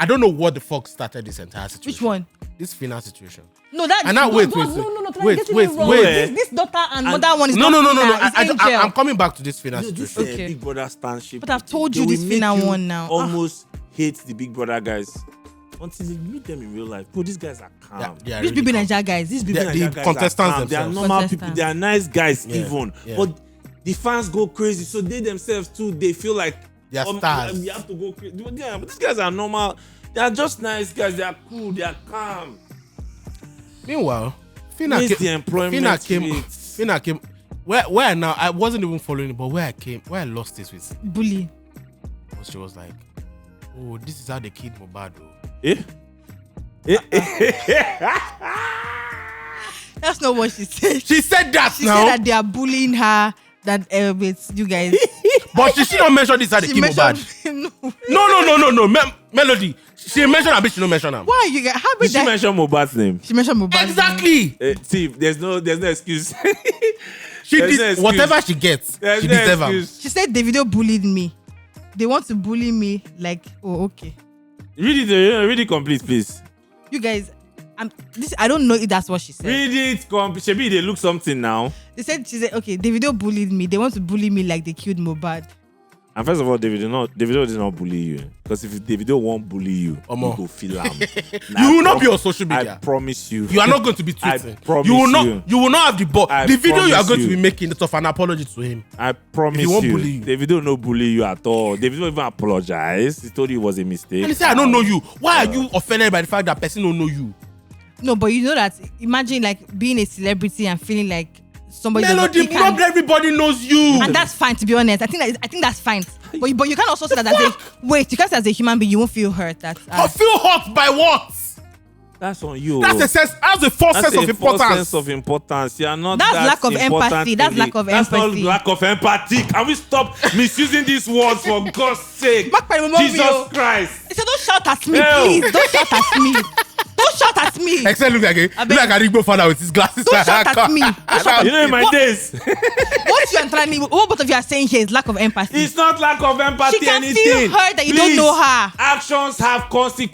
don't know what the fuck started this entire situation. Which one? This Phyna situation. No, that. And now no, wait. No, Wait. This daughter and mother one is No. not Phyna, it's Angel. I'm coming back to this Phyna This situation. Okay. Big Brother stanship. But I've told They you will this make Phyna you one now. Almost hate the Big Brother guys until you meet them in real life. Bro, these guys are calm. They are These really BB calm. Nigeria guys. These BB They- Nigeria the guys. contestants They are themselves. normal Contestants. people. They are nice guys Yeah, even. yeah. But the fans go crazy. So they themselves too, they feel like They are stars. We have to go crazy. Yeah, but these guys are normal. They are just nice guys. They are cool. They are calm. Meanwhile, Raise the employment rate. Phyna came. Where now? I wasn't even following it, but where I lost this with, Bully. was she was like, "Oh, this is how they killed Mohbad." Eh? That's not what she said. She said that She now, said that they are bullying her. That with you guys. but she should not mention this how they She killed mentioned. Mohbad. No. Melody. She mentioned her, but she don't mention her. Why you guys? How Did did she that? mention Mohbad's name? She mentioned Mohbad. Exactly. See, there's no excuse. She There's did no excuse. whatever she gets. There's She no deserves them. excuse. She said Davido bullied me. They want to bully me. Like, oh, okay. Read it complete, please. You guys, I don't know if that's what she said. Read it complete. Shebi, they look something now. She said, okay, Davido bullied me. They want to bully me like they killed Mohbad. And first of all, Davido did not bully you. Because if Davido won't bully you, Omo. you go feel am. You will not be on social I media. promise you. You are not going to be I tweeting. promise You will not. you. You will not have the ball. I The video you are promise going to you. be making is of an apology to him. I promise If he won't you. bully you. Davido no bully you at all. Davido even apologized. He told you it was a mistake. And he said, "I don't know you. Why are you offended by the fact that person don't know you?" No, but you know that. Imagine like being a celebrity and feeling like somebody. Melody, doesn't- probably everybody knows you. And that's fine, to be honest. I think that's fine. But you can also say that you can't say as a human being you won't feel hurt. That I feel hurt by what? That's on you. That's a false That's sense of a false importance. sense of importance. You are not That's that lack of important empathy. in That's the- lack of That's empathy. not lack of empathy. Can we stop misusing these words for God's sake? Mark my memory, Jesus oh. Christ. He said, don't shout at me, Hell. please. Don't shout at me. Don't shout at me. Except look like a Igbo father with his glasses. Don't shout at me. Don't shout at You know, in my What- days, What you are trying, what both of you are saying here is lack of empathy. it's not lack of empathy. She can anything. feel hurt that you don't Please, know her. Actions have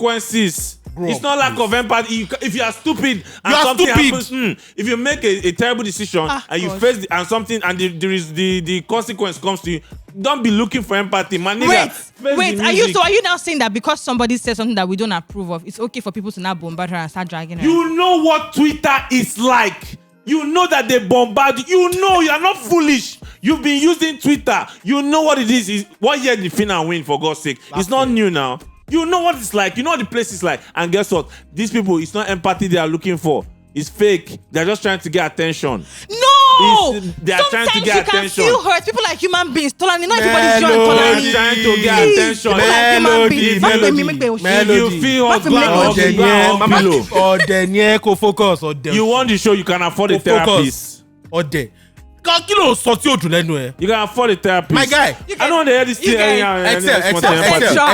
consequences. Bro, it's not lack of empathy. If you are stupid and You are something stupid. happens, if you make a terrible decision and you gosh. face and something and there is the consequence comes to you, don't be looking for empathy, man. Nigga, face Wait. the Are you music. now saying that because somebody said something that we don't approve of, it's okay for people to now bombard her and start dragging her? You know what Twitter is like. You know that they bombard you. You know you are not foolish. You've been using Twitter. You know what it is. What year did Phyna win, for God's sake? It's not new now. You know what it's like. You know what the place is like. And guess what? These people, it's not empathy they are looking for. It's fake. They're just trying to get attention. No! They are trying to get Sometimes attention. you can feel hurt. People are human beings. Tolani, not everybody's Melody. John Tolani. They're trying to get Please, attention. people are human beings. Melody. You feel hot, Melody. go and Melody. pillow. Ọ̀dẹ̀ kò focus. Ọ̀dẹ̀. You want the show, you can afford a Kò focus. therapist. Ọ̀dẹ̀. Kí ló sọ tí o dùn lẹ́nu ẹ̀? You can afford a therapist. My guy. I don't want to hear this thing. Excel.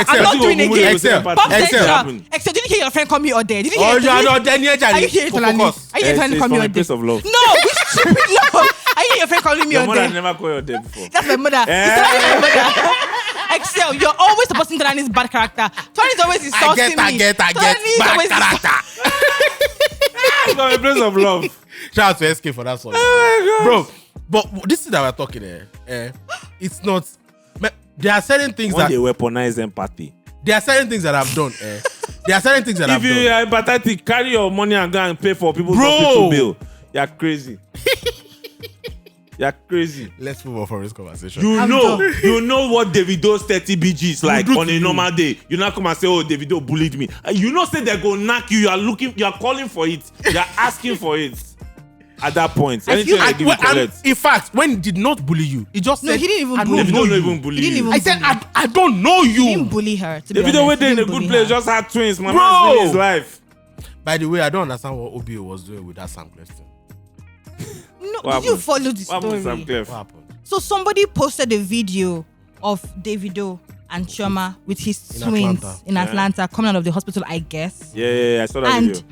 I'm not doing it again. Excel. Pop Excel. Central. Excel, didn't you hear your friend call me Ode? Did you hear? Ọ̀dẹ̀ ni ẹja Are ni you hearing kò Tolani? focus. Are you hearing Tolani call me From a Ode? place of love. No, which stupid love. Are you hearing your friend calling me Your mother Ode? never called your dad before. That's my mother. It's Tolani, my mother. Excel, you're always supporting Tolani's bad character. Tolani is always insulting me. I get. Tolani is Bad always character. From a place of love. Shout out to SK for that song. Oh my God. Bro, but this is that we're talking it's not. there are certain things When that they weaponize empathy. there are certain things that I've done. There are certain things that I've If you done. are empathetic, carry your money and go and pay for people's Bro. hospital bill. You're crazy. You're crazy. Let's move on from this conversation. You know what Davido's 30 BG is like do on to a you. normal day. You not come and say, oh, Davido bullied me. You know, say they're gonna knock you. You are calling for it. You're asking for it. At that point, anything they give you collect. In fact, when he did not bully you, he just No, said, he didn't even I bully don't Davido know don't you. even bully He didn't you. even I said, bully. I don't know He didn't you. bully her. To be Davido honest. went He in a didn't good bully place, her. just had twins. My Bro. man's living his life. By the way, I don't understand what Obio was doing with that Samklef thing. No, What did you happened? follow the What happened to story? Samklef? What happened? So somebody posted a video of Davido and Chioma with his In twins Atlanta. in Atlanta coming out of the hospital, I guess. Yeah, I saw that And video.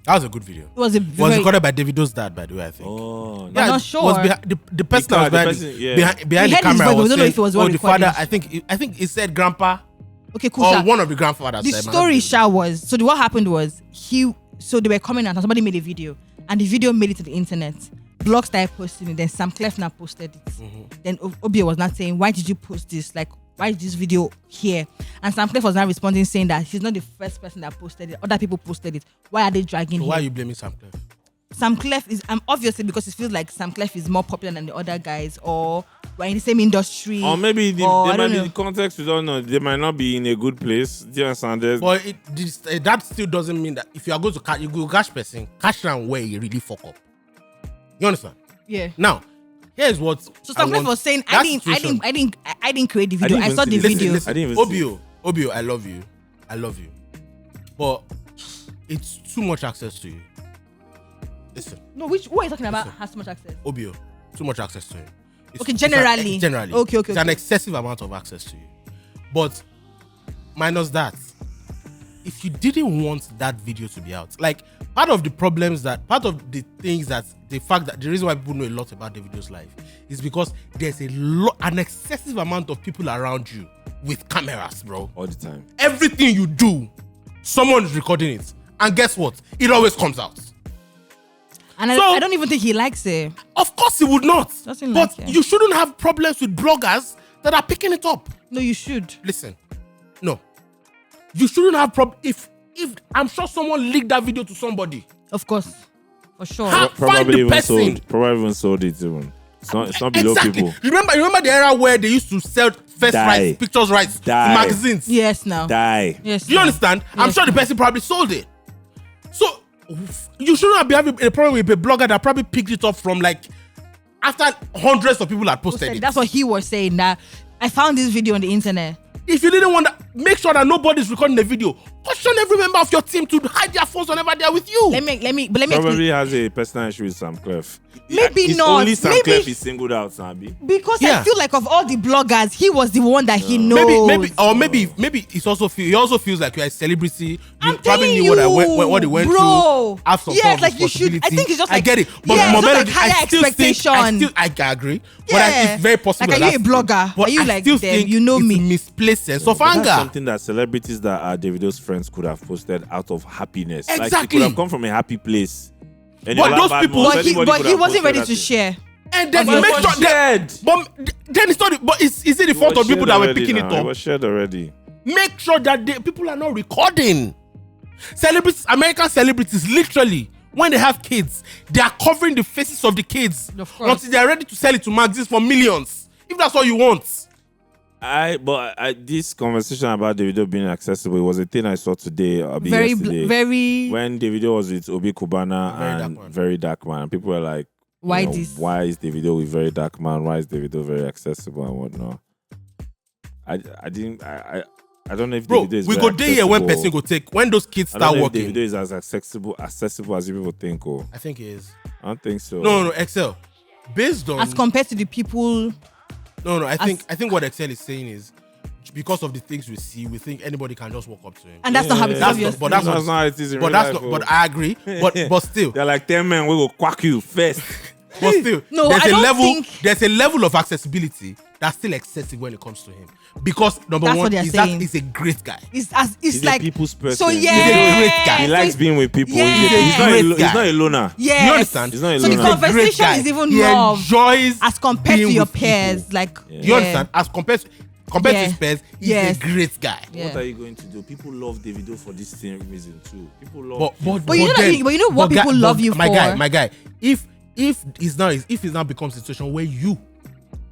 That was a good video. it was a It was very, recorded by Davido's dad, by the way, I think. Oh, I'm not it was sure. the person that was The behind, person, yeah. behind We the heard his camera voice, but we was don't know saying, if it was oh, well the father, recorded. I think it said grandpa okay, cool. or sir. one of the grandfathers. The said, man, story that's Sha was what happened was so they were coming out and somebody made a video and the video made it to the internet. Blog started posting it, then Samklef now posted it. Then Obio was not saying, why did you post this? Like, why is this video here? And Samklef was now responding saying that he's not the first person that posted it. Other people posted it. Why are they dragging So him? why are you blaming Samklef? Samklef is obviously because it feels like Samklef is more popular than the other guys, or we're in the same industry. Or maybe I there might don't be know. the context we don't know. They might not be in a good place. Do you understand? But that still doesn't mean that if you are going to catch, you go catch person, catch them where you really fuck up. You understand? Yeah. Now, here's what. So Samklef was saying, I didn't create the video. I saw the video. I didn't even see it. Obio, I love you, but it's too much access to you. Listen, No, who are you talking about has too much access? Obio, too much access to him. Okay, generally. Generally. Okay. It's an excessive amount of access to you. But minus that, if you didn't want that video to be out, like part of the reason why people know a lot about Davido's life is because there's an excessive amount of people around you with cameras, bro. All the time. Everything you do, someone is recording it. And guess what? It always comes out. And So- I don't even think he likes it. Of course he would not. Doesn't But like it. you shouldn't have problems with bloggers that are picking it up. No, you should. Listen, no. You shouldn't have if I'm sure someone leaked that video to somebody. Of course. For sure. Find Probably the even person. sold. Probably even sold it even. It's not below Exactly. people. Remember the era where they used to sell first Die. rights, pictures rights to Die. magazines? Yes, now. Die. Yes. Do you now. understand? I'm Yes, sure the now. person probably sold it. So you shouldn't be having a problem with a blogger that probably picked it up from like after hundreds of people had posted it. That's what he was saying. That I found this video on the internet. If you didn't want to make sure that nobody's recording the video, caution every member of your team to hide their phones whenever they're with you. Let me Probably has a personal issue with Samklef. Maybe It's not. only Samklef Maybe- is singled out, Sabi. because Yeah. I feel like of all the bloggers, he was the one that he knows. Maybe he also feels like you're a celebrity. You I'm probably telling knew you, what he went bro. through. Have some Yes, sort of like you should. I responsibility. think it's just I like- get it, but yeah, it's just Melody, like higher I still think expectation. I agree, but Yeah. it's very possible. Like, are you a blogger? But Are you I like still them? think You know it's me. misplaced sense of But that's anger. something that celebrities that are Davido's friends could have posted out of happiness. Like it Exactly. could have come from a happy place. And But you're those bad people- moms, but he anybody could have wasn't posted ready that to thing. share. And then But make it sure was shared. but then it's not. But is it the fault It was of people shared that were already picking now. it It up? was shared already. Make sure that people are not recording. Celebrities, American celebrities, literally, when they have kids, they are covering the faces of the kids Of course. until they are ready to sell it to magazines for millions. If that's what you want. This conversation about Davido being accessible, it was a thing I saw today. Very, yesterday, very. when Davido was with Obi Kubana and Verydarkman, people were like, Why you know, this? Why is Davido with Verydarkman? Why is Davido very accessible and whatnot? I don't know if Bro, Davido is we very go there here when accessible. person go take, when those kids I don't start know working. if Davido is as accessible as you people think. Oh, I think it is. I don't think so. No, Excel. Based on As compared to the people. I think what Excel is saying is because of the things we see, we think anybody can just walk up to him. And that's not how it's That's obvious. not- but that's not how it is in But real that's life, not. oh. But I agree. But still, They're like 10 men, we will quack you first. but still, No, there's I a don't level. think- There's a level of accessibility that's still excessive when it comes to him. Because number That's what one they're is that saying. he's a great guy. It's He's like a people's person. So yeah, He's a great guy. He so likes it's- being with people. Yeah. He's not a loner. Yes. You understand? He's not a So the loner. He's a great conversation guy. is even He more of- enjoys as compared to being your with people. peers. Like You understand? As compared to, Compared Yeah. to Spurs, he's Yes. a great guy. Yeah. What are you going to do? People love Davido for this same reason too. People love. But you know what people love you my for? My guy. If it's now becomes a situation where you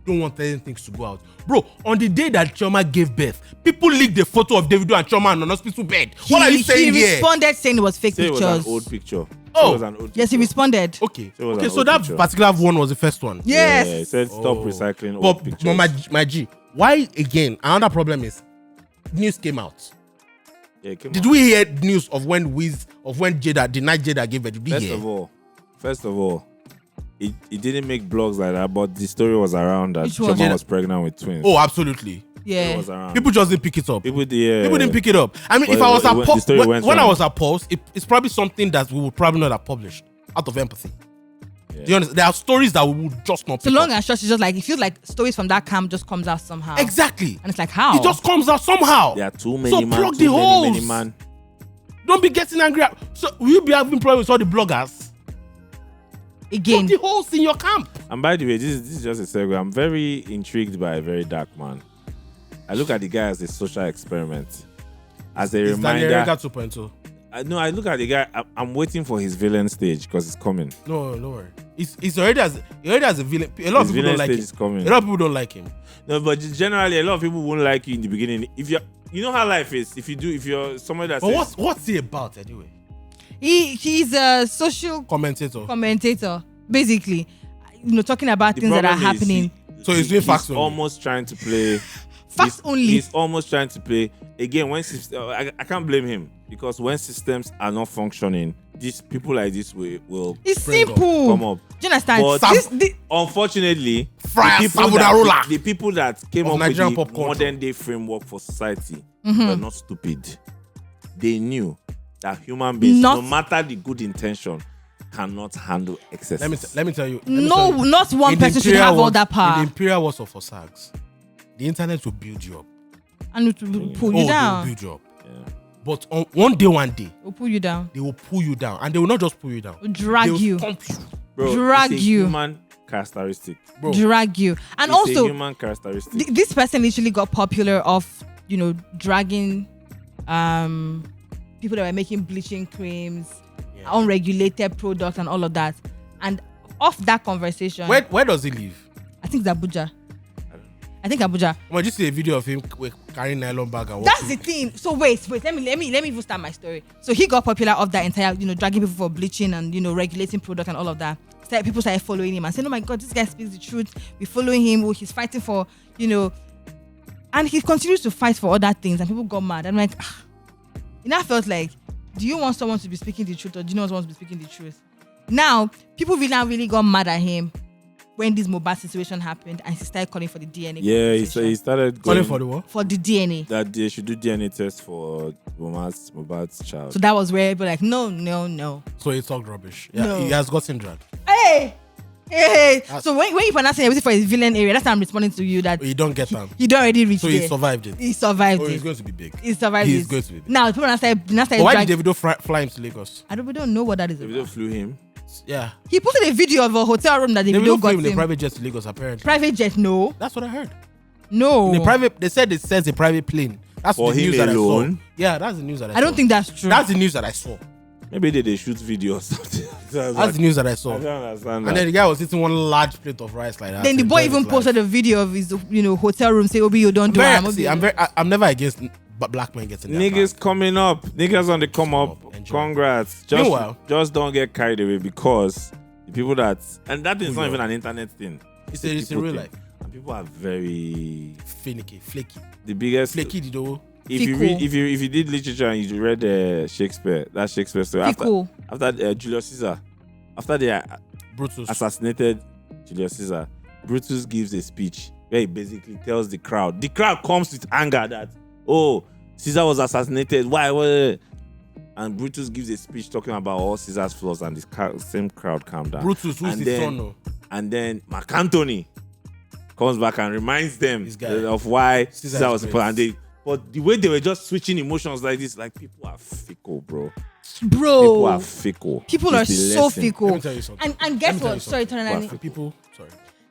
don't want certain things to go out, bro. On the day that Chioma gave birth, people leaked the photo of Davido and Chioma on an hospital bed. What are you saying He here? responded saying it was fake Say it pictures. was an old picture. Oh. It was an old Yes, he picture. responded. Okay, So it was okay. an So old that picture. particular one was the first one. Yes. Yeah, it said stop recycling old But pictures. my G, why again? Another problem is news came out. Yeah, it came Did out. we hear news of when Jada, the night Jada gave birth? Did we First hear? of all, it didn't make blogs like that, but the story was around that Which one? Chioma was pregnant with twins. Oh, absolutely. It Yeah. was around. People just didn't pick it up. People didn't pick it up. I mean, But if I was it at went- the story went when I round. was at Pulse, it's probably something that we would probably not have published out of empathy. Yeah. Do you understand? There are stories that we would just not So pick long up. and short, it's just like it feels like stories from that camp just comes out somehow. Exactly. And it's like how? It just comes out somehow. There are too many So man, plug too the many holes. man. Don't be getting angry. So will you be having problems with all the bloggers? Again. Put the holes in your camp. And by the way, this is just a segue. I'm very intrigued by Verydarkman. I look at the guy as a social experiment, as a It's Daniel reminder. Rega 2.0. I look at the guy. I'm waiting for his villain stage because it's coming. No worry. He's already as a villain. A lot of His people villain don't like stage him. is coming. A lot of people don't like him. No, but generally, a lot of people won't like you in the beginning. If you know how life is. If you're somebody that But says, what's he about anyway? He's a social Commentator. basically. Talking about the things that are problem is happening. So he's doing facts only. almost trying to play. Facts only. He's almost trying to play again. When I can't blame him because when systems are not functioning, these people like this will It's Friend simple. come up. Do you understand? But unfortunately, Friar the people that came of up with Nigerian the pop culture. modern day framework for society Mm-hmm. were not stupid. They knew that human beings, Not- no matter the good intention, cannot handle excesses. Let me tell you. No, not one In the person should Imperial have all Wars- that In power. the Imperial Wars of Sags, the internet will build you up. And it will pull They you will down. build you up. Yeah. But on one day, Will pull you down. they will pull you down, and they will not just pull you down. Will drag They will you. stomp you. Bro, Drag it's a you. human characteristic. Bro. Drag you. And It's a also, human characteristic. this person literally got popular of dragging people that were making bleaching creams, unregulated products and all of that. And off that conversation, Where does he live? I think it's Abuja. Well, just see a video of him carrying nylon bag and That's walking. the thing. So wait. Let me even start my story. So he got popular of that entire, dragging people for bleaching and regulating product and all of that. People started following him and saying, "Oh my God, this guy speaks the truth. We're following him. Oh, he's fighting for, and he continues to fight for other things." And people got mad. I'm like, and I felt like, do you want someone to be speaking the truth or do you not want someone to be speaking the truth? Now, people really got mad at him when this mobile situation happened and he started calling for the DNA. Yeah, compensation. he started Calling going for the what? For the DNA. that they should do DNA test for Mohbad's child. So that was where people were like, no. So he talked rubbish. Yeah, No. he has gotten dragged. Hey. So when you pronounce everything for his villain area, that's how I'm responding to you that You don't get him. he don't already reach So there. he survived it. He survived Oh, it. he's going to be big. He survived He's it. going to be big. Now people now started But why drag- did Davido fly him to Lagos? we don't know what that is Davido about. flew him. Yeah. He posted a video of a hotel room that Davido Davido flew got him in a him. private jet to Lagos, apparently. Private jet, no. That's what I heard. No. In a private, they said it sends a private plane. That's For the him news that I alone? saw. Yeah, that's the news that I saw. I don't think that's true. That's the news that I saw. Maybe they shoot video or something. That's the news that I saw. I don't understand And that. then the guy was eating one large plate of rice like that. then the boy even posted a video of his hotel room saying, Obi, you don't do it. I'm never against black men getting their Niggas coming up. Niggas on the come up. Enjoy. Congrats. Meanwhile- Just don't get carried away because the people that... And that is not Yeah. even an internet thing. It's a in people real thing. life. And people are very... Finicky, flaky. The biggest... Flaky, though. If you Fickle. read, if you did literature and you read Shakespeare, that Shakespeare story Fickle. after Julius Caesar, after they Brutus. assassinated Julius Caesar, Brutus gives a speech where he basically tells the crowd comes with anger that, oh, Caesar was assassinated, why? And Brutus gives a speech talking about all Caesar's flaws, and the same crowd calmed down. Brutus, who's and his then, son, no? And then Mark Antony comes back and reminds them This guy. of why Caesar Caesar is was great. important. But the way they were just switching emotions like this, like people are fickle, bro. Bro. People are fickle. People are It's the so lesson. fickle. Let me tell you something. And Let guess me tell what? you Sorry, something. Tonalani. People, sorry.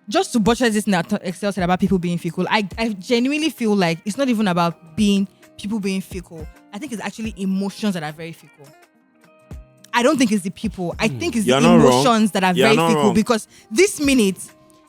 just to butcher this now, Excel said about people being fickle. I genuinely feel like it's not even about people being fickle. I think it's actually emotions that are very fickle. I don't think it's the people. I think it's the emotions that are very fickle. Because this minute,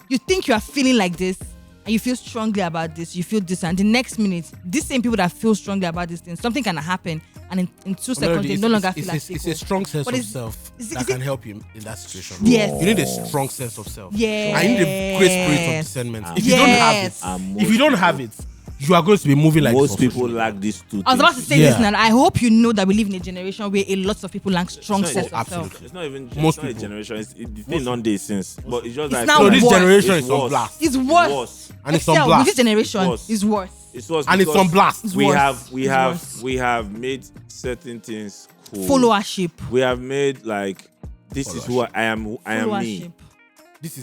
you think you are feeling like this, and you feel strongly about this, you feel this, and the next minute, these same people that feel strongly about this thing, something can happen, and in 2 seconds, they no longer feel like fickle. It's a strong sense of self that can help you in that situation. Yes. You need a strong sense of self. Yes. I need a great spirit of discernment. If you don't have it, you are going to be moving like most people lack these two things. I was about to say this now. I hope you know that we live in a generation where a lot of people lack strong sense of self. It's not even most people. A generation. It's the thing on day since, but it's just it's like this generation is on blast. It's worse. And it's on blast. This generation is worse. It's worse. And it's on blast. We have made certain things cool. Followership. We have made like this is who I am. I am me.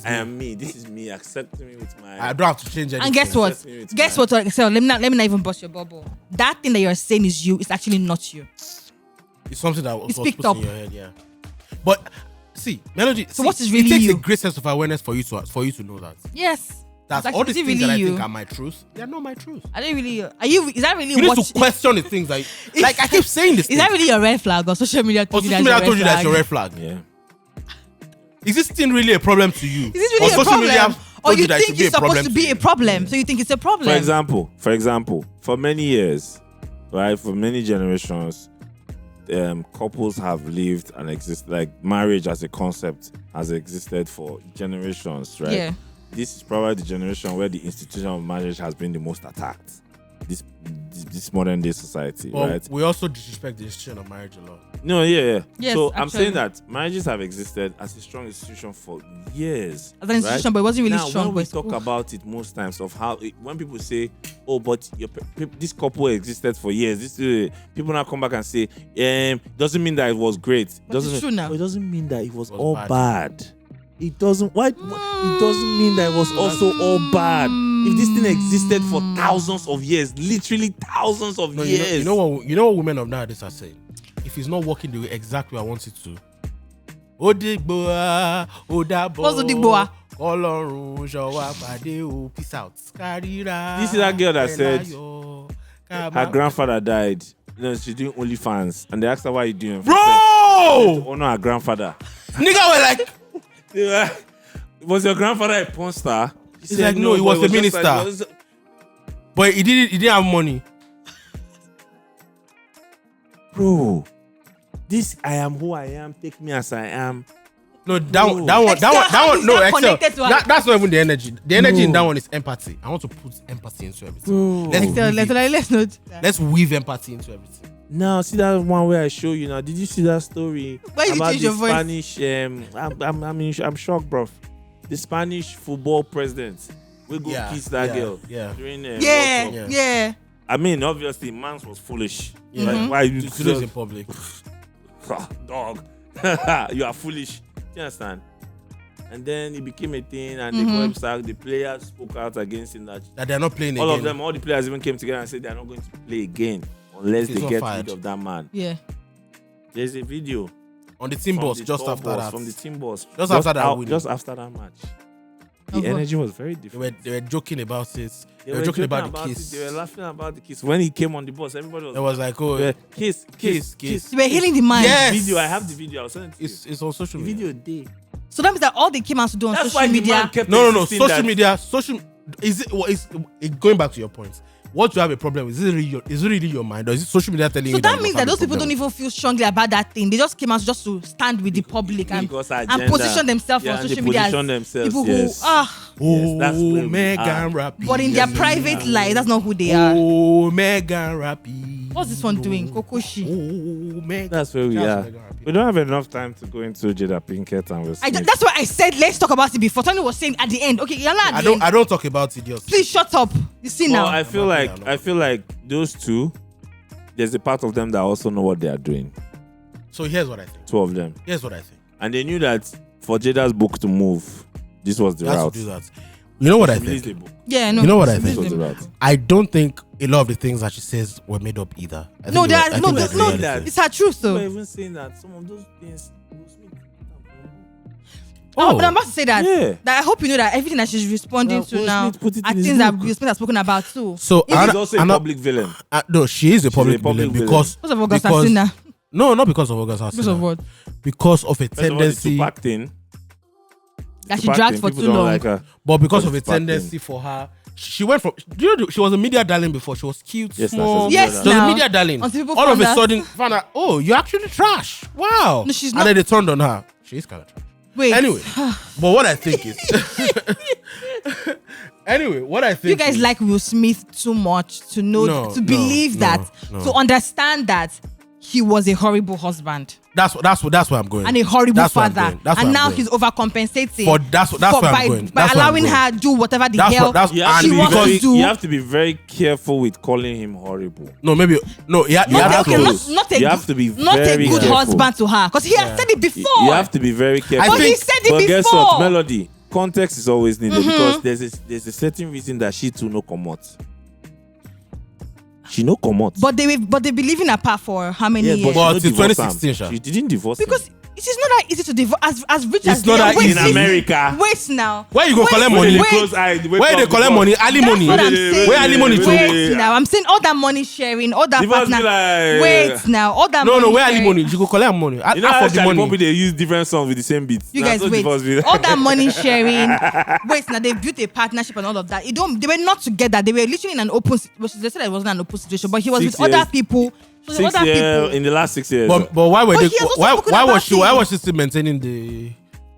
I am me. This is me. Accept me with my. I don't have to change anything. And guess what? So let me not even bust your bubble. That thing that you're saying is you. It's actually not you. It's something that was picked put up in your head. Yeah. But see, Melody. So what is really it takes you? a great sense of awareness for you to know that. Yes. That's all the things really that I think are my truth. They're not my truth. Are they really? Are you? Is that really? You need to question the things like I keep saying this. Is that really your red flag or social media? Or social media told you that's your red flag. Yeah. Is this thing really a problem to you? Is this really a problem? Or you think it's supposed to be a problem? Yeah. So you think it's a problem? For example, for many years, right, for many generations, couples have lived and existed, like marriage as a concept has existed for generations, right? Yeah. This is probably the generation where the institution of marriage has been the most attacked. This modern day society, right? We also disrespect the institution of marriage a lot. No, yeah. Yes, so actually. I'm saying that marriages have existed as a strong institution for years. As an institution, right? But it wasn't really strong. When we talk about it most times of how when people say, "Oh, but this couple existed for years," people now come back and say, "Doesn't mean that it was great." It's true now. It doesn't mean that it was all bad. It doesn't. Why? It doesn't mean that it was also all bad. If this thing existed for thousands of years, literally thousands of years. You know what women of nowadays are saying? If it's not working the exact way I want it to. Odigboa, Odabo. What's Odigboa? Peace out. This is that girl that said her grandfather died. You know, she's doing OnlyFans. And they asked her, "Why are you doing?" Bro! To honor her grandfather. Nigga were like... Was your grandfather a porn star? He's like, no, he was a minister. But he didn't have money. Bro, this I am who I am. Take me as I am. No, that one. No, Excel. That's not even the energy. The energy in that one is empathy. I want to put empathy into everything. Let's weave empathy into everything. Now, see that one where I show you now. Did you see that story about the Spanish? I'm shocked, bro. The Spanish football president. We go kiss that girl. Yeah. During, yeah. I mean, obviously, man was foolish. Mm-hmm. Like, why you do this in public? Dog, you are foolish. Do you understand? And then it became a thing, and they got him sacked. The players spoke out against him that they're not playing all again. All the players even came together and said they're not going to play again unless they get rid of that man. Yeah. There's a video on the team bus just after that. From the team bus. Just after that. Just after that match. The energy was very different. They were joking about it. They were joking about the kiss. They were laughing about the kiss. When he came on the bus, everybody was. It was like, oh, kiss. They were healing the mind. Yes. Video. I have the video. I'll send it to you. It's on social media. Video day. So that means that all they came out to do on social media. No. Social media. Is it going back to your point? What you have a problem with? Is it really your mind, or is it social media telling you? So that means that those people don't even feel strongly about that thing. They just came out just to stand with the public and position themselves on social media. People who Megan Rappi. But in their private life, that's not who they are. Oh, Megan Rappi. What's this one doing? Kokoshi. Oh, Megan. That's where we are. We don't have enough time to go into Jada Pinkett and Will Smith. That's why I said let's talk about it before. Tony was saying at the end. Okay, you're not. I don't talk about it. Just please shut up. You see now. I feel like those two. There's a part of them that also know what they are doing. So here's what I think. Two of them. Here's what I think. And they knew that for Jada's book to move, this was the route. To do that. You know what I think? Yeah, no. You know what I think? Was the route. I don't think a lot of the things that she says were made up either. No, it's her truth though. You're even saying that some of those things. Oh, but I'm about to say that. Yeah. That I hope you know that everything that she's responding Will to now Smith put it are in his things that book. Will Smith has spoken about too. So He's also a public villain. no, she is a public a public villain because Because of August because- Asina. No, not because of August Asina. Because of what? Because of a First of all, the tendency, Tupac thing. That she Tupac dragged thing, for people too don't long. like her. but because of a Tupac thing. tendency for her, she went from. Do you know she was a media darling before? She was cute, Yes, small. that's Yes, She was a now. media darling. Until people All of found a out- sudden, found out, oh, you're actually trash. Wow. No, she's and not. then they turned on her. She's kind of trash. Wait. Anyway, but what I think is. Anyway, what I think. You guys is, like Will Smith too much to know, No, to no, believe no, that, no. to understand that he was a horrible husband That's where I'm going. and a horrible That's where I'm father, going. That's where and I'm now going. he's overcompensating For that's where I'm by, going. by That's where I'm allowing going. her do whatever the That's hell what- that's- You have, she to be wants very, to do. you have to be very careful with calling him horrible. No, maybe no. Yeah, Not, yeah. okay, close. not a You good, have to be not a very good careful. husband to her, because he has said it before. You have to be very careful. But he said it But guess before. what? Melody, context is always needed because there's a certain reason that she too no come out. She no come out. But they be living apart for how many yeah, years? but But she till no divorce him. 2016, sha. She didn't divorce Because him. it is not that easy to divorce as rich as It's not they are. that Wait, easy. In America. Wait now. Where you go Wait, collect When money? they wait. close eye, they wake Where they up collect before- money? Alimony. That's what I'm saying. Where alimony to? Wait now. I'm saying all that money sharing, all that Divorce partner. be like- Wait now. All that No, money where sharing. alimony? You go collect money. You know Half how of the Charlie money. Poppy they use different songs with the same beats. You Nah, guys so wait. divorce be- All that money sharing. Wait now. They built a partnership and all of that. They were not together. They were literally in an open. Well, they said it wasn't an open situation, but he was 6 with other years. people. He was with 6 other years people. in the last 6 years. But why were But they? he has also Why spoken why about was she? Why it. was she still maintaining the?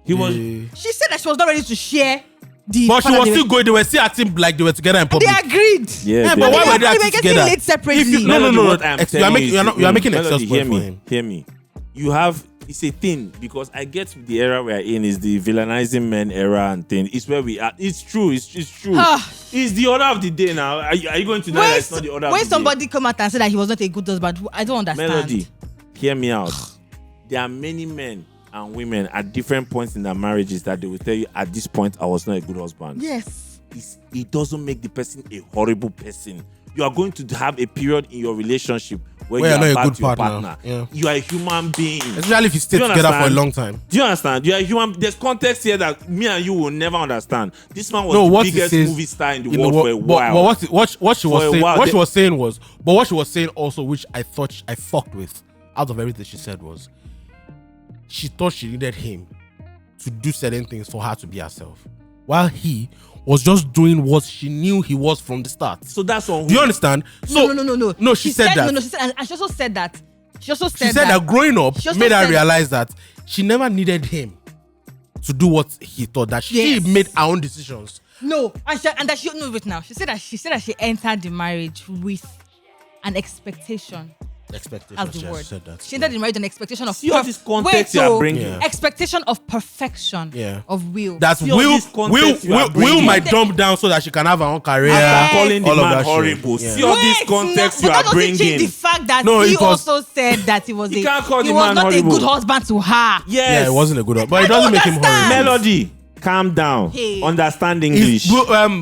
He was- She said that she was not ready to share the. But she partner was they still were- going. They were still acting like they were together in public. They agreed. yeah, but why were they They were acting getting together? laid separately. If you- no, Melody, no. what I'm You are telling making. is You are making Melody, excess point for him. Hear me. You have. It's a thing because I get the era we are in is the villainizing men era and thing. It's where we are. It's true. It's true. Ah. It's the order of the day now. Are you going to know that it's not the order of the When day? somebody come out and say that he was not a good husband, I don't understand. Melody, hear me out. There are many men and women at different points in their marriages that they will tell you at this point I was not a good husband. Yes. It doesn't make the person a horrible person. You are going to have a period in your relationship where Where you you're are not a bad good to your partner. partner. Yeah. You are a human being. Especially if you stay Do you together for a understand? long time. Do you understand? You are a human. There's context here that me and you will never understand. This man was No, the what he biggest says movie star in the in world for a while. But what she For was a saying, while, what they- she was saying was, but what she was saying also, which I thought I fucked with, out of everything she said was, she thought she needed him to do certain things for her to be herself, while he was just doing what she knew he was from the start. So that's on. Do you understand? So No. No, she said that. No, she said, and she also said that. She also She said that growing up She also made her said- realize that she never needed him to do what he thought. That she Yes. made her own decisions. No, and that she no wait now. She said that she entered the marriage with an expectation. Expectations. As the she word. said that. She entered the marriage with an expectation of See all this context you are bringing. Yeah. expectation of perfection. Yeah. Of will. That See all this context you are Will bringing. might dump down so that she can have her own career. After calling the all of man that shit. horrible. Yeah. See all this context you but are that doesn't change bringing. the fact that No, he it was- also said that he was You can't call he the was man not horrible. a good husband to her. Yes. Yeah, it wasn't a good one. But I it doesn't don't make him understand. horrible. Melody, calm down. Hey. Understand English. Barack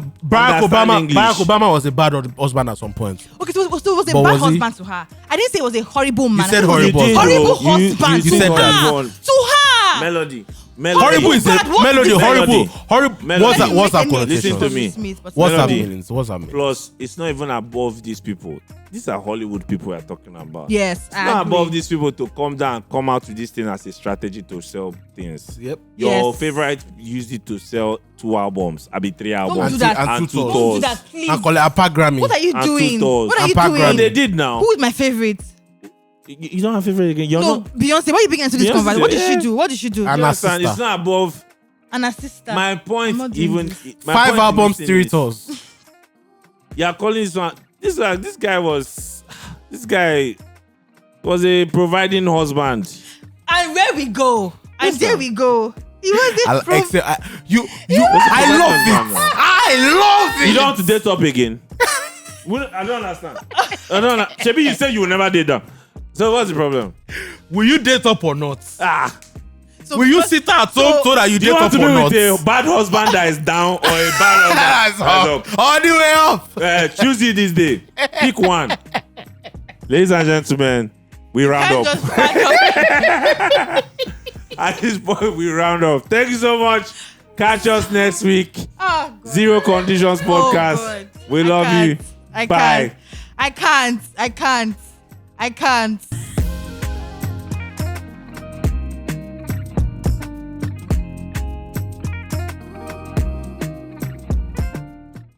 Understand Obama. English. Barack Obama was a bad husband at some point. Okay, so it was a But bad was he? husband to her. I didn't say it was a horrible man. said I said it was horrible. a You did, horrible though. You husband said to that. her. To her. Melody. Horrible is bad, a what melody. is it? Horrible. Horrible. Melody. What's that Listen connotation? to me. What's that Melody. meaning? What's that mean? Plus, it's not even above these people. These are Hollywood people we're talking about. Yes, It's I not agree. above these people to come down and come out with this thing as a strategy to sell things. Yep. Your Yes. favorite used it to sell 2 albums. I mean 3 albums. do that. And two two tours. Don't do that, please. And call it a pack Grammy. What are you And doing? 2 tours. What are you And doing? And they Grammy. did now. Who is my favorite? You don't have favorite again. You're No, not. Beyonce. Why are you bringing into this Beyonce, conversation? What did yeah. she do? What did she do? And You her understand? sister. It's not above. And her sister. My I'm point, not doing even this. my 5 point in albums, this 3 thing is, tours. You're calling this one. This guy was a providing husband. And where we go. And there we go. He was I the proof. love it. I love it. You don't want to date up again. I don't understand. Shebi, you said you will never date them. So what's the problem? Will you date up or not? So Will you because- sit at home so that you Do date you want up to be or not? with a bad husband that is down or a bad husband That's that's up. All the way up. up? Choose it this day. Pick one. Ladies and gentlemen, we round Can't up. just back up. At this point, we round up. Thank you so much. Catch us next week. Oh, God. Zero Conditions podcast. God. We love you. I Bye. can't. I can't.